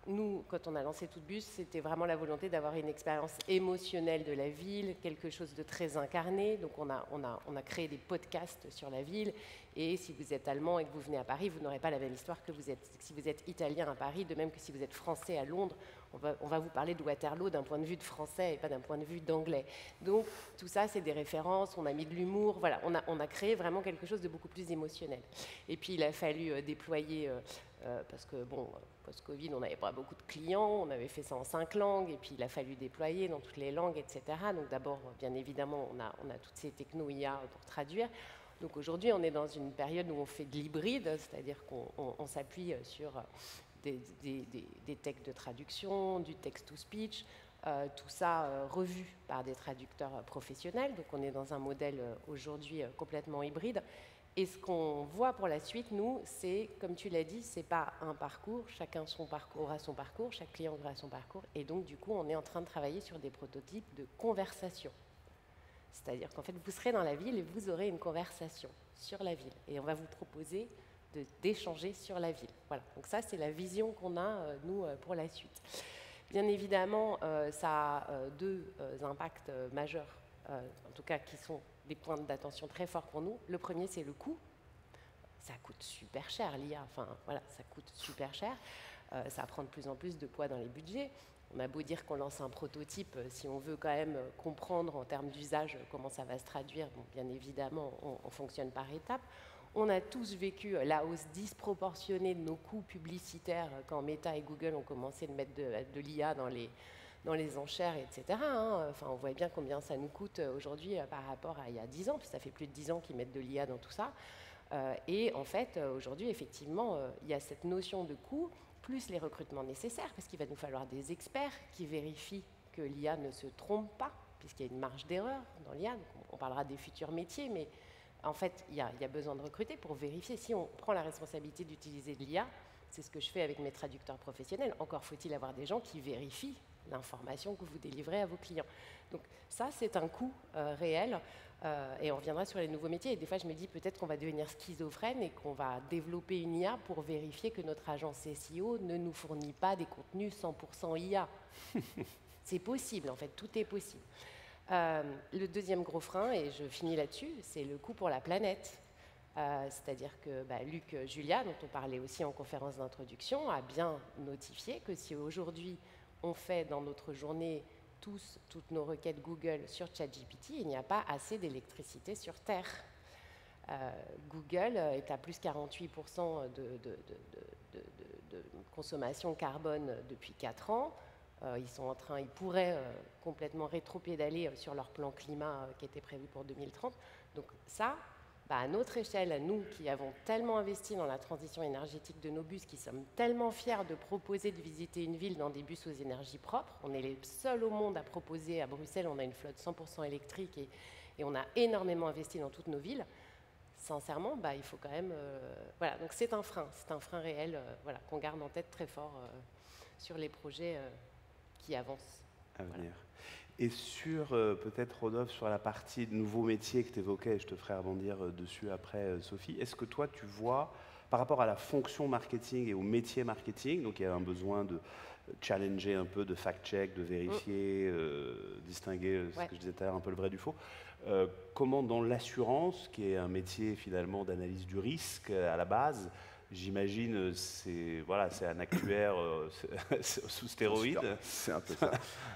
nous, quand on a lancé Toutbus, c'était vraiment la volonté d'avoir une expérience émotionnelle de la ville, quelque chose de très incarné. Donc on a créé des podcasts sur la ville. Et si vous êtes allemand et que vous venez à Paris, vous n'aurez pas la même histoire que si vous êtes italien à Paris, de même que si vous êtes français à Londres. On va vous parler de Waterloo d'un point de vue de français et pas d'un point de vue d'anglais. Donc tout ça, c'est des références, on a mis de l'humour. Voilà, on a créé vraiment quelque chose de beaucoup plus émotionnel. Et puis il a fallu déployer... parce que, bon, post-Covid, on n'avait pas beaucoup de clients, on avait fait ça en 5 langues, et puis il a fallu déployer dans toutes les langues, etc. Donc d'abord, bien évidemment, on a toutes ces techno IA pour traduire. Donc aujourd'hui, on est dans une période où on fait de l'hybride, c'est-à-dire qu'on s'appuie sur des textes de traduction, du text-to-speech, tout ça revu par des traducteurs professionnels. Donc on est dans un modèle aujourd'hui complètement hybride. Et ce qu'on voit pour la suite, nous, c'est, comme tu l'as dit, c'est pas un parcours, chacun aura son parcours, chaque client aura son parcours, et donc du coup, on est en train de travailler sur des prototypes de conversation. C'est-à-dire qu'en fait, vous serez dans la ville et vous aurez une conversation sur la ville, et on va vous proposer d'échanger sur la ville. Voilà, donc ça, c'est la vision qu'on a, nous, pour la suite. Bien évidemment, ça a deux impacts majeurs, en tout cas qui sont des points d'attention très forts pour nous. Le premier, c'est le coût. Ça coûte super cher, l'IA. Enfin, voilà, ça coûte super cher. Ça prend de plus en plus de poids dans les budgets. On a beau dire qu'on lance un prototype, si on veut quand même comprendre en termes d'usage comment ça va se traduire, bon, bien évidemment, on fonctionne par étapes. On a tous vécu la hausse disproportionnée de nos coûts publicitaires quand Meta et Google ont commencé de mettre de l'IA dans les enchères, etc. Enfin, on voit bien combien ça nous coûte aujourd'hui par rapport à il y a 10 ans, puis ça fait plus de 10 ans qu'ils mettent de l'IA dans tout ça. Et en fait, aujourd'hui, effectivement, il y a cette notion de coût, plus les recrutements nécessaires, parce qu'il va nous falloir des experts qui vérifient que l'IA ne se trompe pas, puisqu'il y a une marge d'erreur dans l'IA. Donc on parlera des futurs métiers, mais en fait, il y a besoin de recruter pour vérifier. Si on prend la responsabilité d'utiliser de l'IA, c'est ce que je fais avec mes traducteurs professionnels, encore faut-il avoir des gens qui vérifient l'information que vous délivrez à vos clients. Donc ça, c'est un coût réel, et on reviendra sur les nouveaux métiers. Et des fois, je me dis peut-être qu'on va devenir schizophrène et qu'on va développer une IA pour vérifier que notre agence SEO ne nous fournit pas des contenus 100% IA. C'est possible, en fait, tout est possible. Le deuxième gros frein, et je finis là-dessus, c'est le coût pour la planète. C'est-à-dire que Luc Julia, dont on parlait aussi en conférence d'introduction, a bien notifié que si aujourd'hui on fait dans notre journée toutes nos requêtes Google sur ChatGPT, il n'y a pas assez d'électricité sur Terre. Google est à plus 48% de consommation carbone depuis 4 ans. Ils pourraient complètement rétropédaler sur leur plan climat qui était prévu pour 2030. Donc ça, à notre échelle, à nous qui avons tellement investi dans la transition énergétique de nos bus, qui sommes tellement fiers de proposer de visiter une ville dans des bus aux énergies propres, on est les seuls au monde à proposer, à Bruxelles, on a une flotte 100% électrique et on a énormément investi dans toutes nos villes. Sincèrement, il faut quand même... voilà, donc c'est un frein réel voilà, qu'on garde en tête très fort sur les projets qui avancent. À venir. Et sur, peut-être Rodolphe, sur la partie de nouveaux métiers que tu évoquais, je te ferai rebondir dessus après, Sophie, est-ce que toi, tu vois, par rapport à la fonction marketing et au métier marketing, donc il y a un besoin de challenger un peu, de fact-check, de vérifier, distinguer, ce que je disais tout à l'heure, un peu le vrai du faux, comment dans l'assurance, qui est un métier finalement d'analyse du risque à la base, j'imagine, c'est un actuaire sous stéroïdes. C'est un peu ça.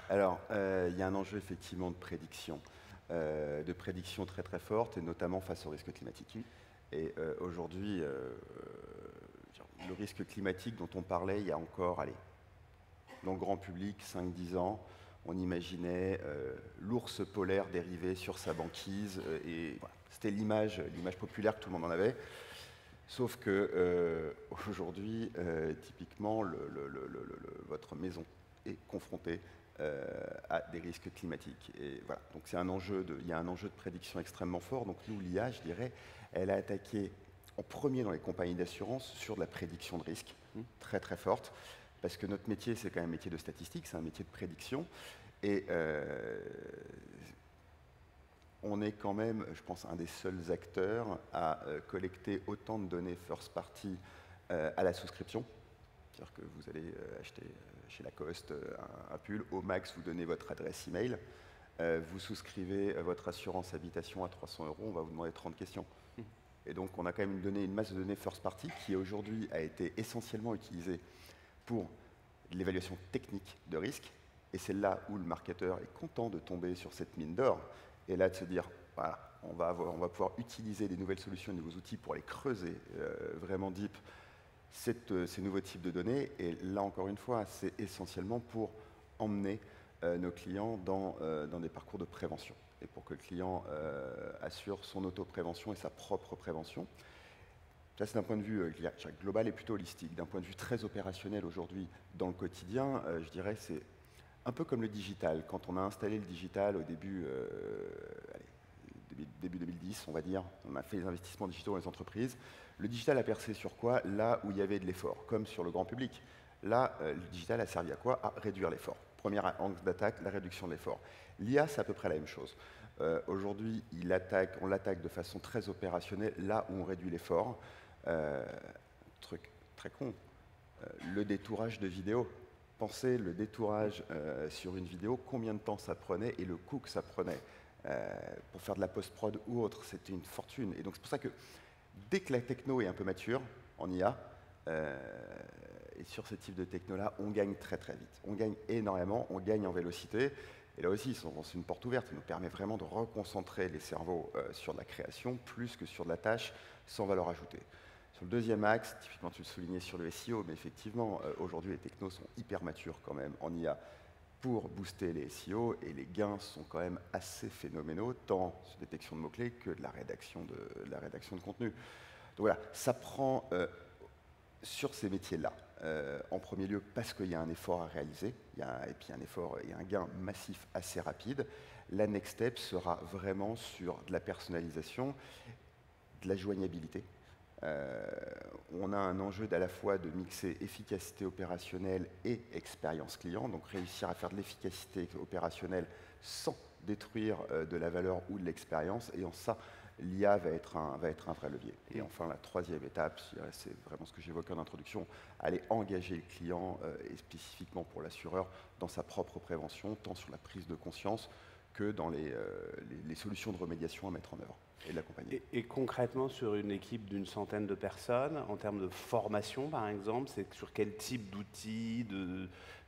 Alors, il y a un enjeu effectivement de prédiction très très forte, et notamment face au risque climatique. Et aujourd'hui, le risque climatique dont on parlait il y a encore, dans le grand public, 5-10 ans, on imaginait l'ours polaire dérivé sur sa banquise, et voilà, c'était l'image populaire que tout le monde en avait. Sauf que aujourd'hui, typiquement, votre maison est confrontée à des risques climatiques. Et voilà, donc il y a un enjeu de prédiction extrêmement fort. Donc nous, l'IA, je dirais, elle a attaqué en premier dans les compagnies d'assurance sur de la prédiction de risque, très très forte, parce que notre métier, c'est quand même un métier de statistique, c'est un métier de prédiction. Et on est quand même, je pense, un des seuls acteurs à collecter autant de données first party à la souscription. C'est-à-dire que vous allez acheter chez Lacoste un pull, au max vous donnez votre adresse email, vous souscrivez votre assurance habitation à 300 €, on va vous demander 30 questions. Et donc on a quand même une masse de données first party qui aujourd'hui a été essentiellement utilisée pour l'évaluation technique de risque. Et c'est là où le marketeur est content de tomber sur cette mine d'or, et là de se dire, voilà, on va pouvoir utiliser des nouvelles solutions, des nouveaux outils pour aller creuser vraiment deep ces nouveaux types de données. Et là, encore une fois, c'est essentiellement pour emmener nos clients dans des parcours de prévention, et pour que le client assure son auto-prévention et sa propre prévention. Ça, c'est d'un point de vue global et plutôt holistique. D'un point de vue très opérationnel aujourd'hui, dans le quotidien, je dirais c'est un peu comme le digital. Quand on a installé le digital au début 2010, on va dire, on a fait les investissements digitaux dans les entreprises. Le digital a percé sur quoi? Là où il y avait de l'effort, comme sur le grand public. Là, le digital a servi à quoi? À réduire l'effort. Premier angle d'attaque, la réduction de l'effort. L'IA, c'est à peu près la même chose. Aujourd'hui, on l'attaque de façon très opérationnelle, là où on réduit l'effort. Truc très con, le détourage de vidéo. Pensez le détourage sur une vidéo, combien de temps ça prenait et le coût que ça prenait pour faire de la post-prod ou autre, c'était une fortune. Et donc c'est pour ça que dès que la techno est un peu mature en IA, et sur ce type de techno-là, on gagne très très vite. On gagne énormément, on gagne en vélocité. Et là aussi, c'est une porte ouverte, ça nous permet vraiment de reconcentrer les cerveaux sur de la création plus que sur de la tâche sans valeur ajoutée. Sur le deuxième axe, typiquement tu le soulignais sur le SEO, mais effectivement, aujourd'hui les technos sont hyper matures quand même en IA pour booster les SEO, et les gains sont quand même assez phénoménaux, tant sur détection de mots-clés que de la rédaction de contenu. Donc voilà, ça prend sur ces métiers-là, en premier lieu parce qu'il y a un effort à réaliser, et puis un gain massif assez rapide. La next step sera vraiment sur de la personnalisation, de la joignabilité. On a un enjeu à la fois de mixer efficacité opérationnelle et expérience client, donc réussir à faire de l'efficacité opérationnelle sans détruire de la valeur ou de l'expérience, et en ça, l'IA va être un vrai levier. Et enfin, la troisième étape, c'est vraiment ce que j'évoquais en introduction, aller engager le client, et spécifiquement pour l'assureur, dans sa propre prévention, tant sur la prise de conscience que dans les solutions de remédiation à mettre en œuvre et de l'accompagner. Et concrètement, sur une équipe d'une centaine de personnes, en termes de formation, par exemple, c'est sur quel type d'outils,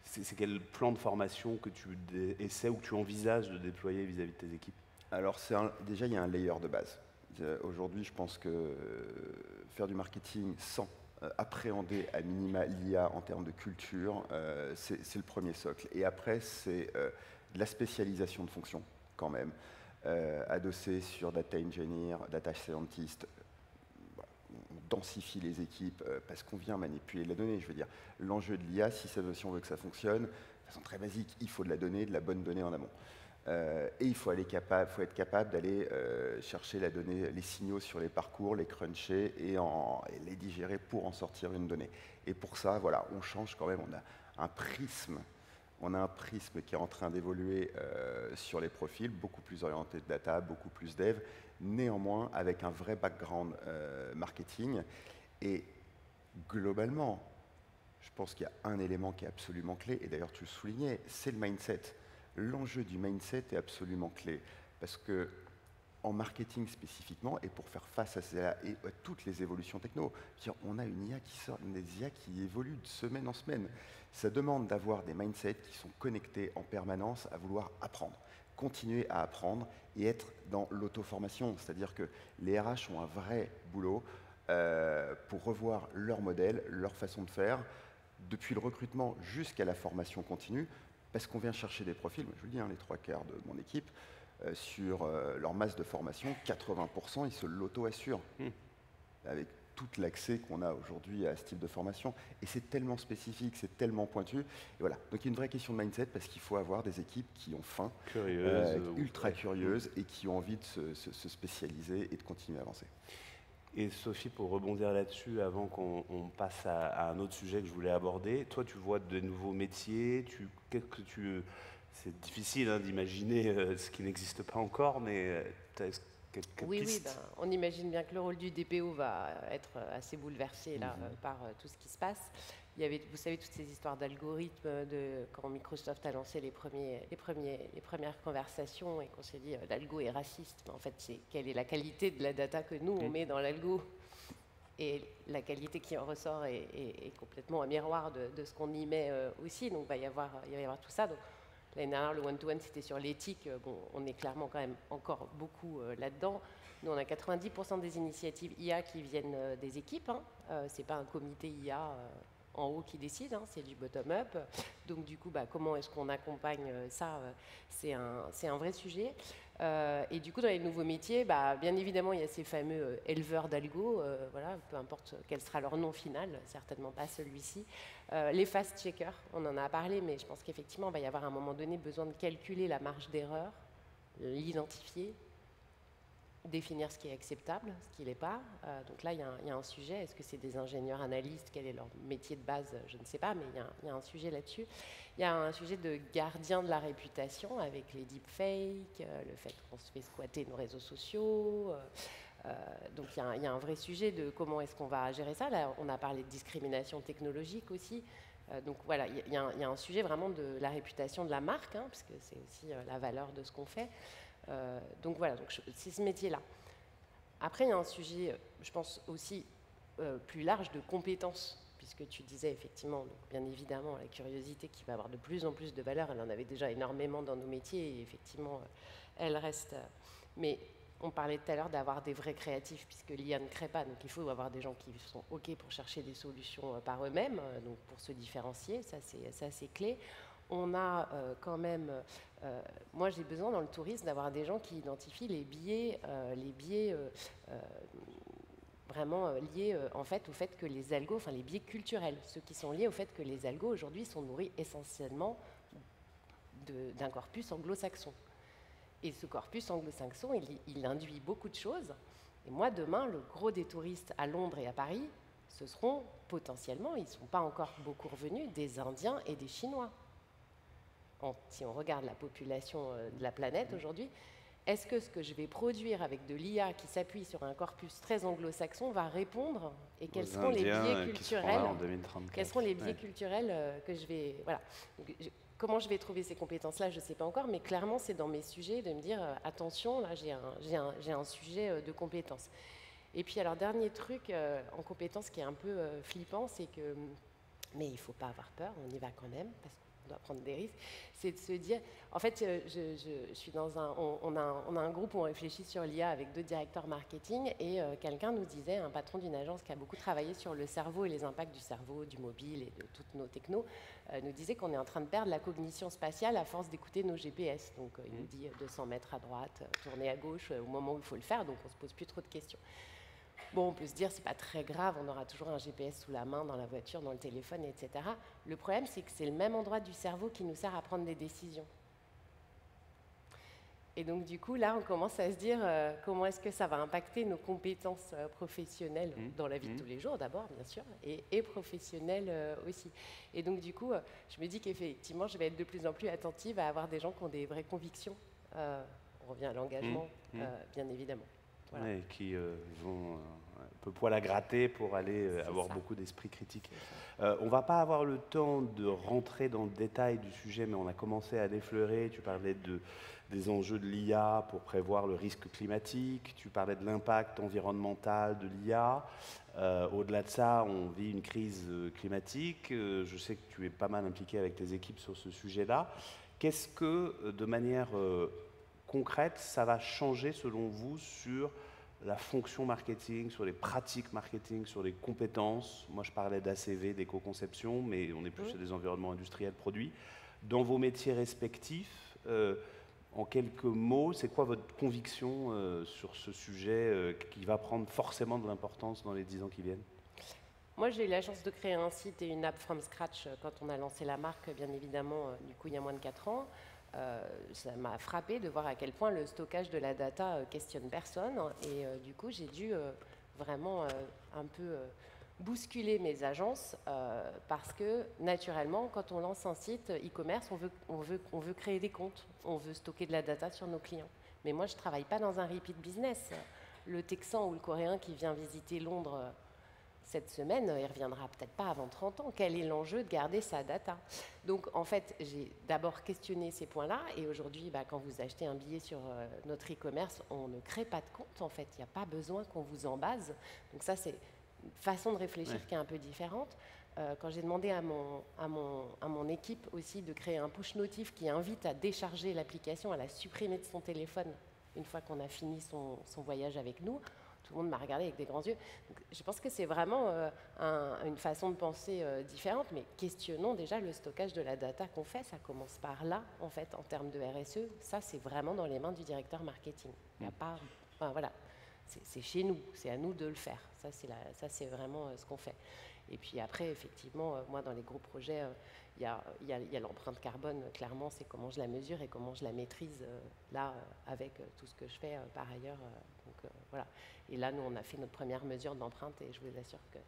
c'est quel plan de formation que tu essaies ou que tu envisages de déployer vis-à-vis de tes équipes? Alors, déjà, il y a un layer de base. Aujourd'hui, je pense que faire du marketing sans appréhender à minima l'IA en termes de culture, c'est le premier socle. Et après, c'est de la spécialisation de fonctions, quand même, adossé sur data engineer, data scientist. Voilà, on densifie les équipes parce qu'on vient manipuler la donnée. Je veux dire, l'enjeu de l'IA, si on veut que ça fonctionne, de façon très basique, il faut de la donnée, de la bonne donnée en amont. Et il faut être capable d'aller chercher la donnée, les signaux sur les parcours, les cruncher et les digérer pour en sortir une donnée. Et pour ça, voilà, on change quand même, on a un prisme. On a un prisme qui est en train d'évoluer sur les profils, beaucoup plus orienté de data, beaucoup plus dev, néanmoins avec un vrai background marketing. Et globalement, je pense qu'il y a un élément qui est absolument clé, et d'ailleurs tu le soulignais, c'est le mindset. L'enjeu du mindset est absolument clé, parce que en marketing spécifiquement, et pour faire face à toutes les évolutions techno, on a une IA qui sort, des IA qui évoluent de semaine en semaine. Ça demande d'avoir des mindsets qui sont connectés en permanence à vouloir apprendre, continuer à apprendre et être dans l'auto-formation. C'est-à-dire que les RH ont un vrai boulot pour revoir leur modèle, leur façon de faire, depuis le recrutement jusqu'à la formation continue, parce qu'on vient chercher des profils, je vous le dis, les 3/4 de mon équipe, sur leur masse de formation, 80%, ils se l'auto-assurent, avec tout l'accès qu'on a aujourd'hui à ce type de formation. Et c'est tellement spécifique, c'est tellement pointu. Et voilà. Donc il y a une vraie question de mindset, parce qu'il faut avoir des équipes qui ont faim, ultra curieuses, et qui ont envie de se spécialiser et de continuer à avancer. Et Sophie, pour rebondir là-dessus, avant qu'on passe à un autre sujet que je voulais aborder, toi tu vois de nouveaux métiers, c'est difficile d'imaginer ce qui n'existe pas encore, mais tu as quelques pistes? Oui, on imagine bien que le rôle du DPO va être assez bouleversé là, par tout ce qui se passe. Il y avait, vous savez, toutes ces histoires d'algorithmes quand Microsoft a lancé les premières conversations et qu'on s'est dit l'algo est raciste. Mais en fait, c'est quelle est la qualité de la data que nous, on met dans l'algo. Et la qualité qui en ressort est complètement un miroir de ce qu'on y met aussi. Donc, il va y avoir tout ça. Donc, l'année dernière, le one-to-one, c'était sur l'éthique. Bon, on est clairement quand même encore beaucoup là-dedans. Nous, on a 90% des initiatives IA qui viennent des équipes. Ce n'est pas un comité IA en haut qui décide, c'est du bottom-up. Donc du coup, comment est-ce qu'on accompagne ça, c'est un vrai sujet. Et du coup, dans les nouveaux métiers, bien évidemment, il y a ces fameux éleveurs d'algo, voilà, peu importe quel sera leur nom final, certainement pas celui-ci. Les fast-checkers, on en a parlé, mais je pense qu'effectivement, il va y avoir à un moment donné besoin de calculer la marge d'erreur, l'identifier, définir ce qui est acceptable, ce qui ne l'est pas. Donc là, il y a un sujet. Est-ce que c'est des ingénieurs analystes? Quel est leur métier de base? Je ne sais pas, mais il y a un sujet là-dessus. Il y a un sujet de gardien de la réputation avec les deepfakes, le fait qu'on se fait squatter nos réseaux sociaux. Donc il y a un vrai sujet de comment est-ce qu'on va gérer ça. Là, on a parlé de discrimination technologique aussi. Donc voilà, il y a un sujet vraiment de la réputation de la marque, parce que c'est aussi la valeur de ce qu'on fait. Donc voilà, c'est ce métier-là. Après, il y a un sujet, je pense aussi plus large de compétences, puisque tu disais effectivement, donc bien évidemment, la curiosité qui va avoir de plus en plus de valeur, elle en avait déjà énormément dans nos métiers, et effectivement, elle reste. Mais on parlait tout à l'heure d'avoir des vrais créatifs, puisque l'IA ne crée pas, donc il faut avoir des gens qui sont OK pour chercher des solutions par eux-mêmes, donc pour se différencier, ça c'est clé. On a quand même, moi j'ai besoin dans le tourisme d'avoir des gens qui identifient les biais vraiment liés en fait au fait que les algos, enfin les biais culturels, ceux qui sont liés au fait que les algos aujourd'hui sont nourris essentiellement d'un corpus anglo-saxon. Et ce corpus anglo-saxon, il induit beaucoup de choses. Et moi demain, le gros des touristes à Londres et à Paris, ce seront potentiellement, ils ne sont pas encore beaucoup revenus, des Indiens et des Chinois. Si on regarde la population de la planète aujourd'hui, est-ce que ce que je vais produire avec de l'IA qui s'appuie sur un corpus très anglo-saxon va répondre? Et quels seront les biais culturels? Quels seront les biais culturels que je vais... Voilà. Donc, comment je vais trouver ces compétences-là, je ne sais pas encore, mais clairement, c'est dans mes sujets de me dire attention, là, j'ai un sujet de compétences. Et puis, alors, dernier truc en compétences qui est un peu flippant, c'est que, mais il ne faut pas avoir peur, on y va quand même, parce qu'on doit prendre des risques, c'est de se dire, en fait, je suis dans on a un groupe où on réfléchit sur l'IA avec 2 directeurs marketing, et quelqu'un nous disait, un patron d'une agence qui a beaucoup travaillé sur le cerveau et les impacts du cerveau, du mobile et de toutes nos technos, nous disait qu'on est en train de perdre la cognition spatiale à force d'écouter nos GPS. Donc il nous dit 200 mètres à droite, tourner à gauche au moment où il faut le faire, donc on ne se pose plus trop de questions. Bon, on peut se dire, c'est pas très grave, on aura toujours un GPS sous la main, dans la voiture, dans le téléphone, etc. Le problème, c'est que c'est le même endroit du cerveau qui nous sert à prendre des décisions. Et donc, du coup, là, on commence à se dire comment est-ce que ça va impacter nos compétences professionnelles dans la vie de tous les jours, d'abord, bien sûr, et professionnelles aussi. Et donc, du coup, je me dis qu'effectivement, je vais être de plus en plus attentive à avoir des gens qui ont des vraies convictions. On revient à l'engagement, bien évidemment. Voilà. Ouais, qui vont un peu poil à gratter pour aller avoir beaucoup d'esprit critique. On ne va pas avoir le temps de rentrer dans le détail du sujet, mais on a commencé à l'effleurer. Tu parlais des enjeux de l'IA pour prévoir le risque climatique, tu parlais de l'impact environnemental de l'IA. Au-delà de ça, on vit une crise climatique. Je sais que tu es pas mal impliqué avec tes équipes sur ce sujet-là. Qu'est-ce que, de manière concrète, ça va changer selon vous sur la fonction marketing, sur les pratiques marketing, sur les compétences? Moi, je parlais d'ACV, d'éco-conception, mais on est plus sur des environnements industriels produits. Dans vos métiers respectifs, en quelques mots, c'est quoi votre conviction sur ce sujet qui va prendre forcément de l'importance dans les 10 ans qui viennent? Moi, j'ai eu la chance de créer un site et une app from scratch quand on a lancé la marque, bien évidemment, du coup, il y a moins de 4 ans. Ça m'a frappé de voir à quel point le stockage de la data questionne personne. Et du coup, j'ai dû vraiment un peu bousculer mes agences parce que, naturellement, quand on lance un site e-commerce, on veut créer des comptes, on veut stocker de la data sur nos clients. Mais moi, je ne travaille pas dans un repeat business. Le Texan ou le Coréen qui vient visiter Londres cette semaine, il ne reviendra peut-être pas avant 30 ans. Quel est l'enjeu de garder sa data? Donc, en fait, j'ai d'abord questionné ces points-là. Et aujourd'hui, quand vous achetez un billet sur notre e-commerce, on ne crée pas de compte, en fait. Il n'y a pas besoin qu'on vous en base. Donc ça, c'est une façon de réfléchir qui est un peu différente. Quand j'ai demandé à mon équipe aussi de créer un push notif qui invite à décharger l'application, à la supprimer de son téléphone une fois qu'on a fini son voyage avec nous, tout le monde m'a regardé avec des grands yeux. Donc, je pense que c'est vraiment une façon de penser différente, mais questionnons déjà le stockage de la data qu'on fait. Ça commence par là, en fait, en termes de RSE. Ça, c'est vraiment dans les mains du directeur marketing. Il n'y a pas, voilà, c'est chez nous, c'est à nous de le faire. Ça, c'est vraiment ce qu'on fait. Et puis après, effectivement, moi, dans les gros projets, il y a l'empreinte carbone, clairement, c'est comment je la mesure et comment je la maîtrise là, avec tout ce que je fais par ailleurs. Voilà. Et là, nous, on a fait notre première mesure d'empreinte et je vous assure que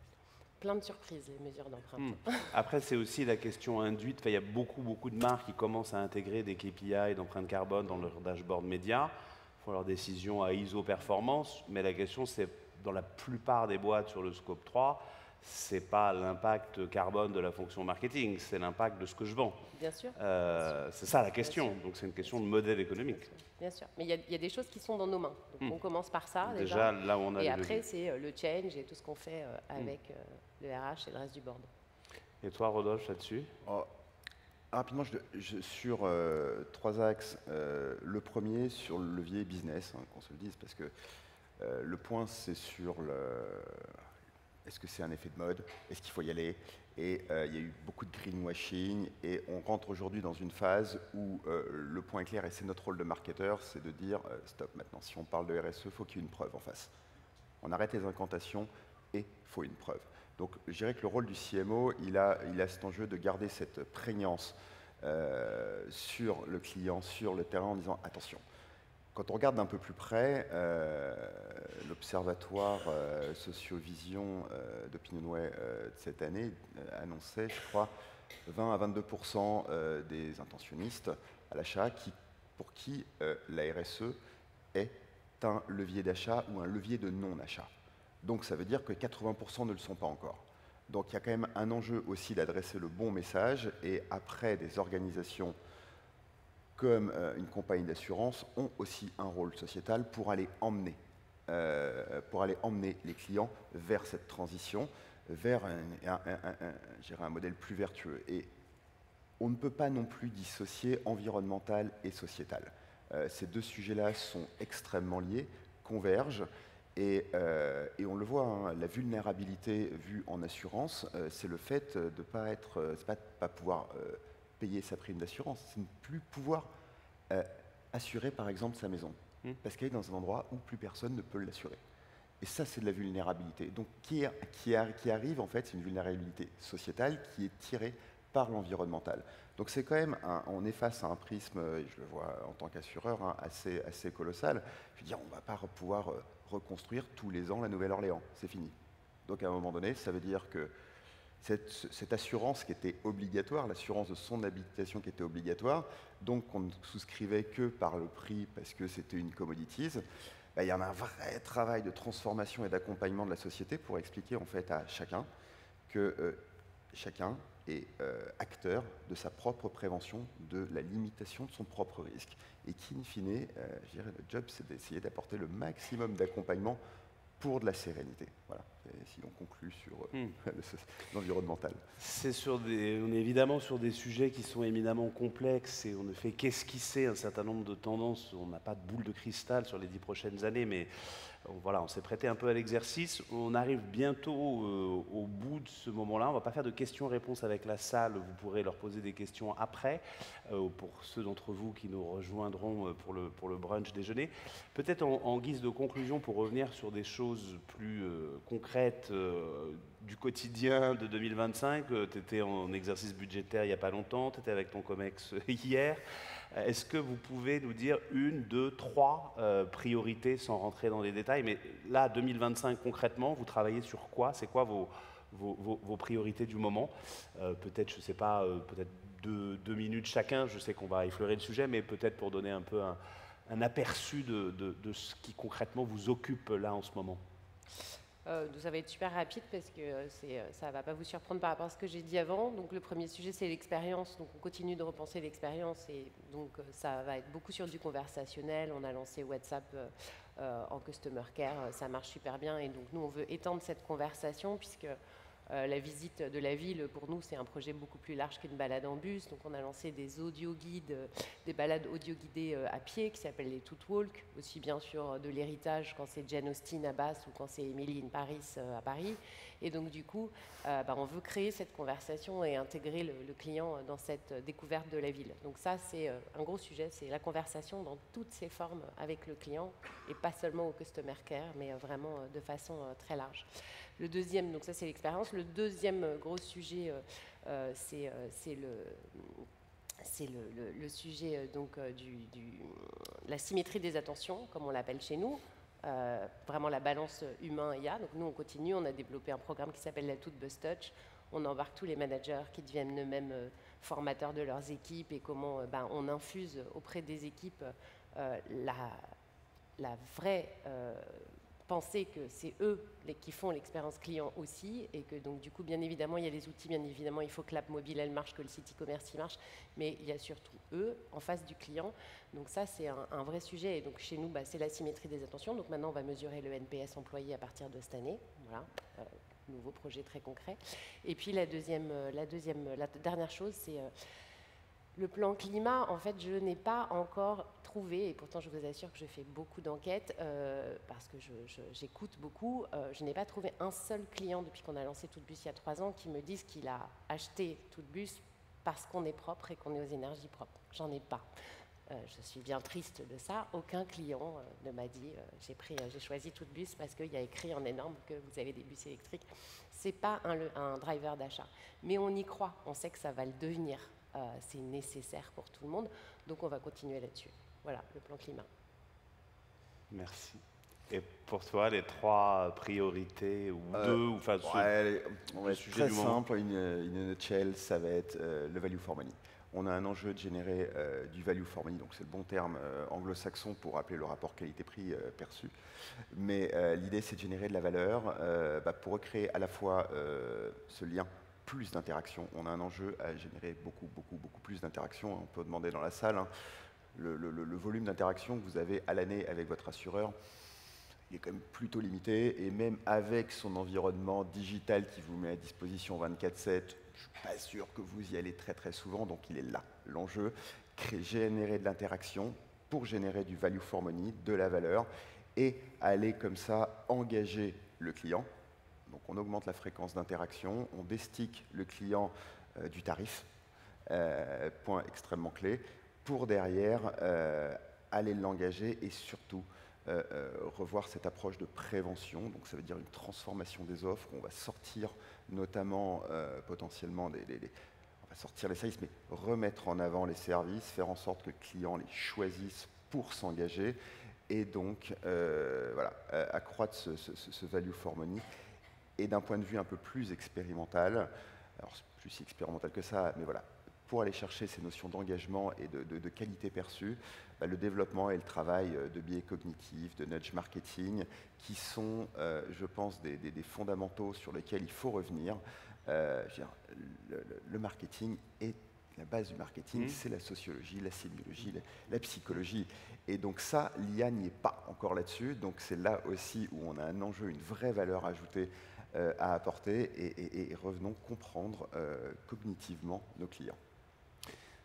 plein de surprises, les mesures d'empreinte. Après, c'est aussi la question induite. Enfin, il y a beaucoup de marques qui commencent à intégrer des KPI d'empreinte carbone dans leur dashboard média, font leurs décisions à ISO performance, mais la question, c'est dans la plupart des boîtes sur le scope 3, c'est pas l'impact carbone de la fonction marketing, c'est l'impact de ce que je vends. Bien sûr. C'est ça la question. Donc c'est une question de modèle économique. Bien sûr. Mais il y a des choses qui sont dans nos mains. Donc on commence par ça déjà. Là où on a et après, c'est le change et tout ce qu'on fait avec le RH et le reste du board. Et toi, Rodolphe, là-dessus? Rapidement, sur 3 axes. Le premier, sur le levier business, qu'on se le dise, parce que le point, c'est sur est-ce que c'est un effet de mode? Est-ce qu'il faut y aller? Et il y a eu beaucoup de greenwashing et on rentre aujourd'hui dans une phase où le point est clair et c'est notre rôle de marketeur, c'est de dire stop maintenant, si on parle de RSE, il faut qu'il y ait une preuve en face. On arrête les incantations et il faut une preuve. Donc je dirais que le rôle du CMO, il a cet enjeu de garder cette prégnance sur le client, sur le terrain en disant attention. Quand on regarde d'un peu plus près, l'Observatoire Sociovision d'Opinionway de cette année annonçait, je crois, 20 à 22% des intentionnistes à l'achat pour qui la RSE est un levier d'achat ou un levier de non-achat. Donc ça veut dire que 80% ne le sont pas encore. Donc il y a quand même un enjeu aussi d'adresser le bon message, et après, des organisations comme une compagnie d'assurance ont aussi un rôle sociétal pour aller emmener les clients vers cette transition, vers un modèle plus vertueux. Et on ne peut pas non plus dissocier environnemental et sociétal. Ces deux sujets-là sont extrêmement liés, convergent, et on le voit, hein, la vulnérabilité vue en assurance, c'est le fait de pas pouvoir payer sa prime d'assurance, c'est ne plus pouvoir assurer par exemple sa maison, parce qu'elle est dans un endroit où plus personne ne peut l'assurer. Et ça, c'est de la vulnérabilité. Donc, qui arrive, en fait, c'est une vulnérabilité sociétale qui est tirée par l'environnemental. Donc, c'est quand même, on est face à un prisme, et je le vois en tant qu'assureur, hein, assez colossal. Je veux dire, on ne va pas pouvoir reconstruire tous les ans la Nouvelle-Orléans. C'est fini. Donc, à un moment donné, ça veut dire que cette assurance qui était obligatoire, l'assurance de son habitation qui était obligatoire, donc on ne souscrivait que par le prix parce que c'était une commodities, il y en a un vrai travail de transformation et d'accompagnement de la société pour expliquer en fait à chacun que chacun est acteur de sa propre prévention, de la limitation de son propre risque. Et qu'in fine, je dirais, le job, c'est d'essayer d'apporter le maximum d'accompagnement pour de la sérénité. Voilà. Et si on conclut sur l'environnemental. On est évidemment sur des sujets qui sont éminemment complexes et on ne fait qu'esquisser un certain nombre de tendances. On n'a pas de boule de cristal sur les 10 prochaines années, mais voilà, on s'est prêté un peu à l'exercice. On arrive bientôt au bout de ce moment-là. On ne va pas faire de questions-réponses avec la salle. Vous pourrez leur poser des questions après, pour ceux d'entre vous qui nous rejoindront pour le brunch déjeuner. Peut-être en guise de conclusion, pour revenir sur des choses plus concrètes du quotidien de 2025. Tu étais en exercice budgétaire il n'y a pas longtemps, tu étais avec ton COMEX hier. Est-ce que vous pouvez nous dire 1, 2, 3 priorités sans rentrer dans les détails? Mais là, 2025, concrètement, vous travaillez sur quoi? C'est quoi vos priorités du moment? Peut-être, je ne sais pas, peut-être 2 minutes chacun. Je sais qu'on va effleurer le sujet, mais peut-être pour donner un peu un aperçu de ce qui concrètement vous occupe là en ce moment. Ça va être super rapide parce que ça ne va pas vous surprendre par rapport à ce que j'ai dit avant. Donc le premier sujet, c'est l'expérience. Donc on continue de repenser l'expérience et donc ça va être beaucoup sur du conversationnel. On a lancé WhatsApp en Customer Care, ça marche super bien et donc nous on veut étendre cette conversation puisque la visite de la ville, pour nous, c'est un projet beaucoup plus large qu'une balade en bus. Donc, on a lancé des audio-guides, des balades audio-guidées à pied qui s'appellent les Toot Walk, aussi bien sûr de l'héritage quand c'est Jane Austen à Bath ou quand c'est Emily in Paris à Paris. Et donc, du coup, on veut créer cette conversation et intégrer le client dans cette découverte de la ville. Donc, ça, c'est un gros sujet, c'est la conversation dans toutes ses formes avec le client et pas seulement au Customer Care, mais vraiment de façon très large. Le deuxième, donc ça c'est l'expérience. Le deuxième gros sujet, c'est le sujet donc, la symétrie des attentions, comme on l'appelle chez nous. Vraiment la balance humain-IA. Donc nous on continue, on a développé un programme qui s'appelle la Toot Buzz Touch. On embarque tous les managers qui deviennent eux-mêmes formateurs de leurs équipes et comment on infuse auprès des équipes la vraie penser que c'est eux qui font l'expérience client aussi et que donc du coup bien évidemment il y a les outils, bien évidemment il faut que l'app mobile elle marche, que le site e-commerce il marche, mais il y a surtout eux en face du client. Donc ça c'est un vrai sujet et donc chez nous c'est la symétrie des attentions. Donc maintenant on va mesurer le NPS employé à partir de cette année. Voilà, nouveau projet très concret. Et puis la dernière chose c'est le plan climat. En fait, je n'ai pas encore trouvé, et pourtant je vous assure que je fais beaucoup d'enquêtes, parce que j'écoute beaucoup, je n'ai pas trouvé un seul client depuis qu'on a lancé Tootbus il y a 3 ans qui me dise qu'il a acheté Tootbus parce qu'on est propre et qu'on est aux énergies propres. J'en ai pas. Je suis bien triste de ça. Aucun client ne m'a dit j'ai choisi Tootbus parce qu'il y a écrit en énorme que vous avez des bus électriques. C'est pas un driver d'achat. Mais on y croit, on sait que ça va le devenir. C'est nécessaire pour tout le monde, donc on va continuer là-dessus. Voilà, le plan climat. Merci. Et pour toi, les 3 priorités, ou 2, ou enfin, on va être très simple, une nutshell, ça va être le value for money. On a un enjeu de générer du value for money, donc c'est le bon terme anglo-saxon pour appeler le rapport qualité-prix perçu. Mais l'idée, c'est de générer de la valeur pour recréer à la fois ce lien, plus d'interactions. On a un enjeu à générer beaucoup plus d'interactions. On peut demander dans la salle, hein, le volume d'interactions que vous avez à l'année avec votre assureur, il est quand même plutôt limité, et même avec son environnement digital qui vous met à disposition 24/7, je ne suis pas sûr que vous y allez très souvent, donc il est là. L'enjeu, générer de l'interaction pour générer du value for money, de la valeur, et aller comme ça engager le client. Donc on augmente la fréquence d'interaction, on destique le client du tarif, point extrêmement clé, pour derrière aller l'engager et surtout revoir cette approche de prévention. Donc ça veut dire une transformation des offres. On va sortir notamment potentiellement on va sortir les services, mais remettre en avant les services, faire en sorte que le client les choisisse pour s'engager et donc voilà, accroître ce value for money. Et d'un point de vue un peu plus expérimental, alors plus si expérimental que ça, mais voilà, pour aller chercher ces notions d'engagement et de qualité perçue, le développement et le travail de biais cognitifs, de nudge marketing, qui sont, je pense, des fondamentaux sur lesquels il faut revenir. Le marketing est la base du marketing, c'est la sociologie, la sémiologie, la psychologie. Et donc ça, l'IA n'y est pas encore là-dessus. Donc c'est là aussi où on a un enjeu, une vraie valeur ajoutée à apporter et revenons comprendre cognitivement nos clients.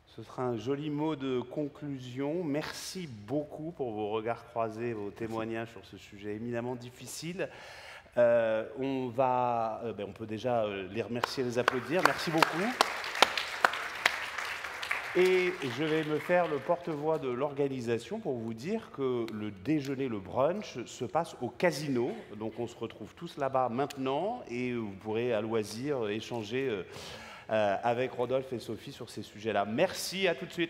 Ce sera un joli mot de conclusion. Merci beaucoup pour vos regards croisés, vos témoignages sur ce sujet éminemment difficile. On peut déjà les remercier, les applaudir. Merci beaucoup. Et je vais me faire le porte-voix de l'organisation pour vous dire que le déjeuner, le brunch, se passe au casino. Donc on se retrouve tous là-bas maintenant et vous pourrez à loisir échanger avec Rodolphe et Sophie sur ces sujets-là. Merci, à tout de suite.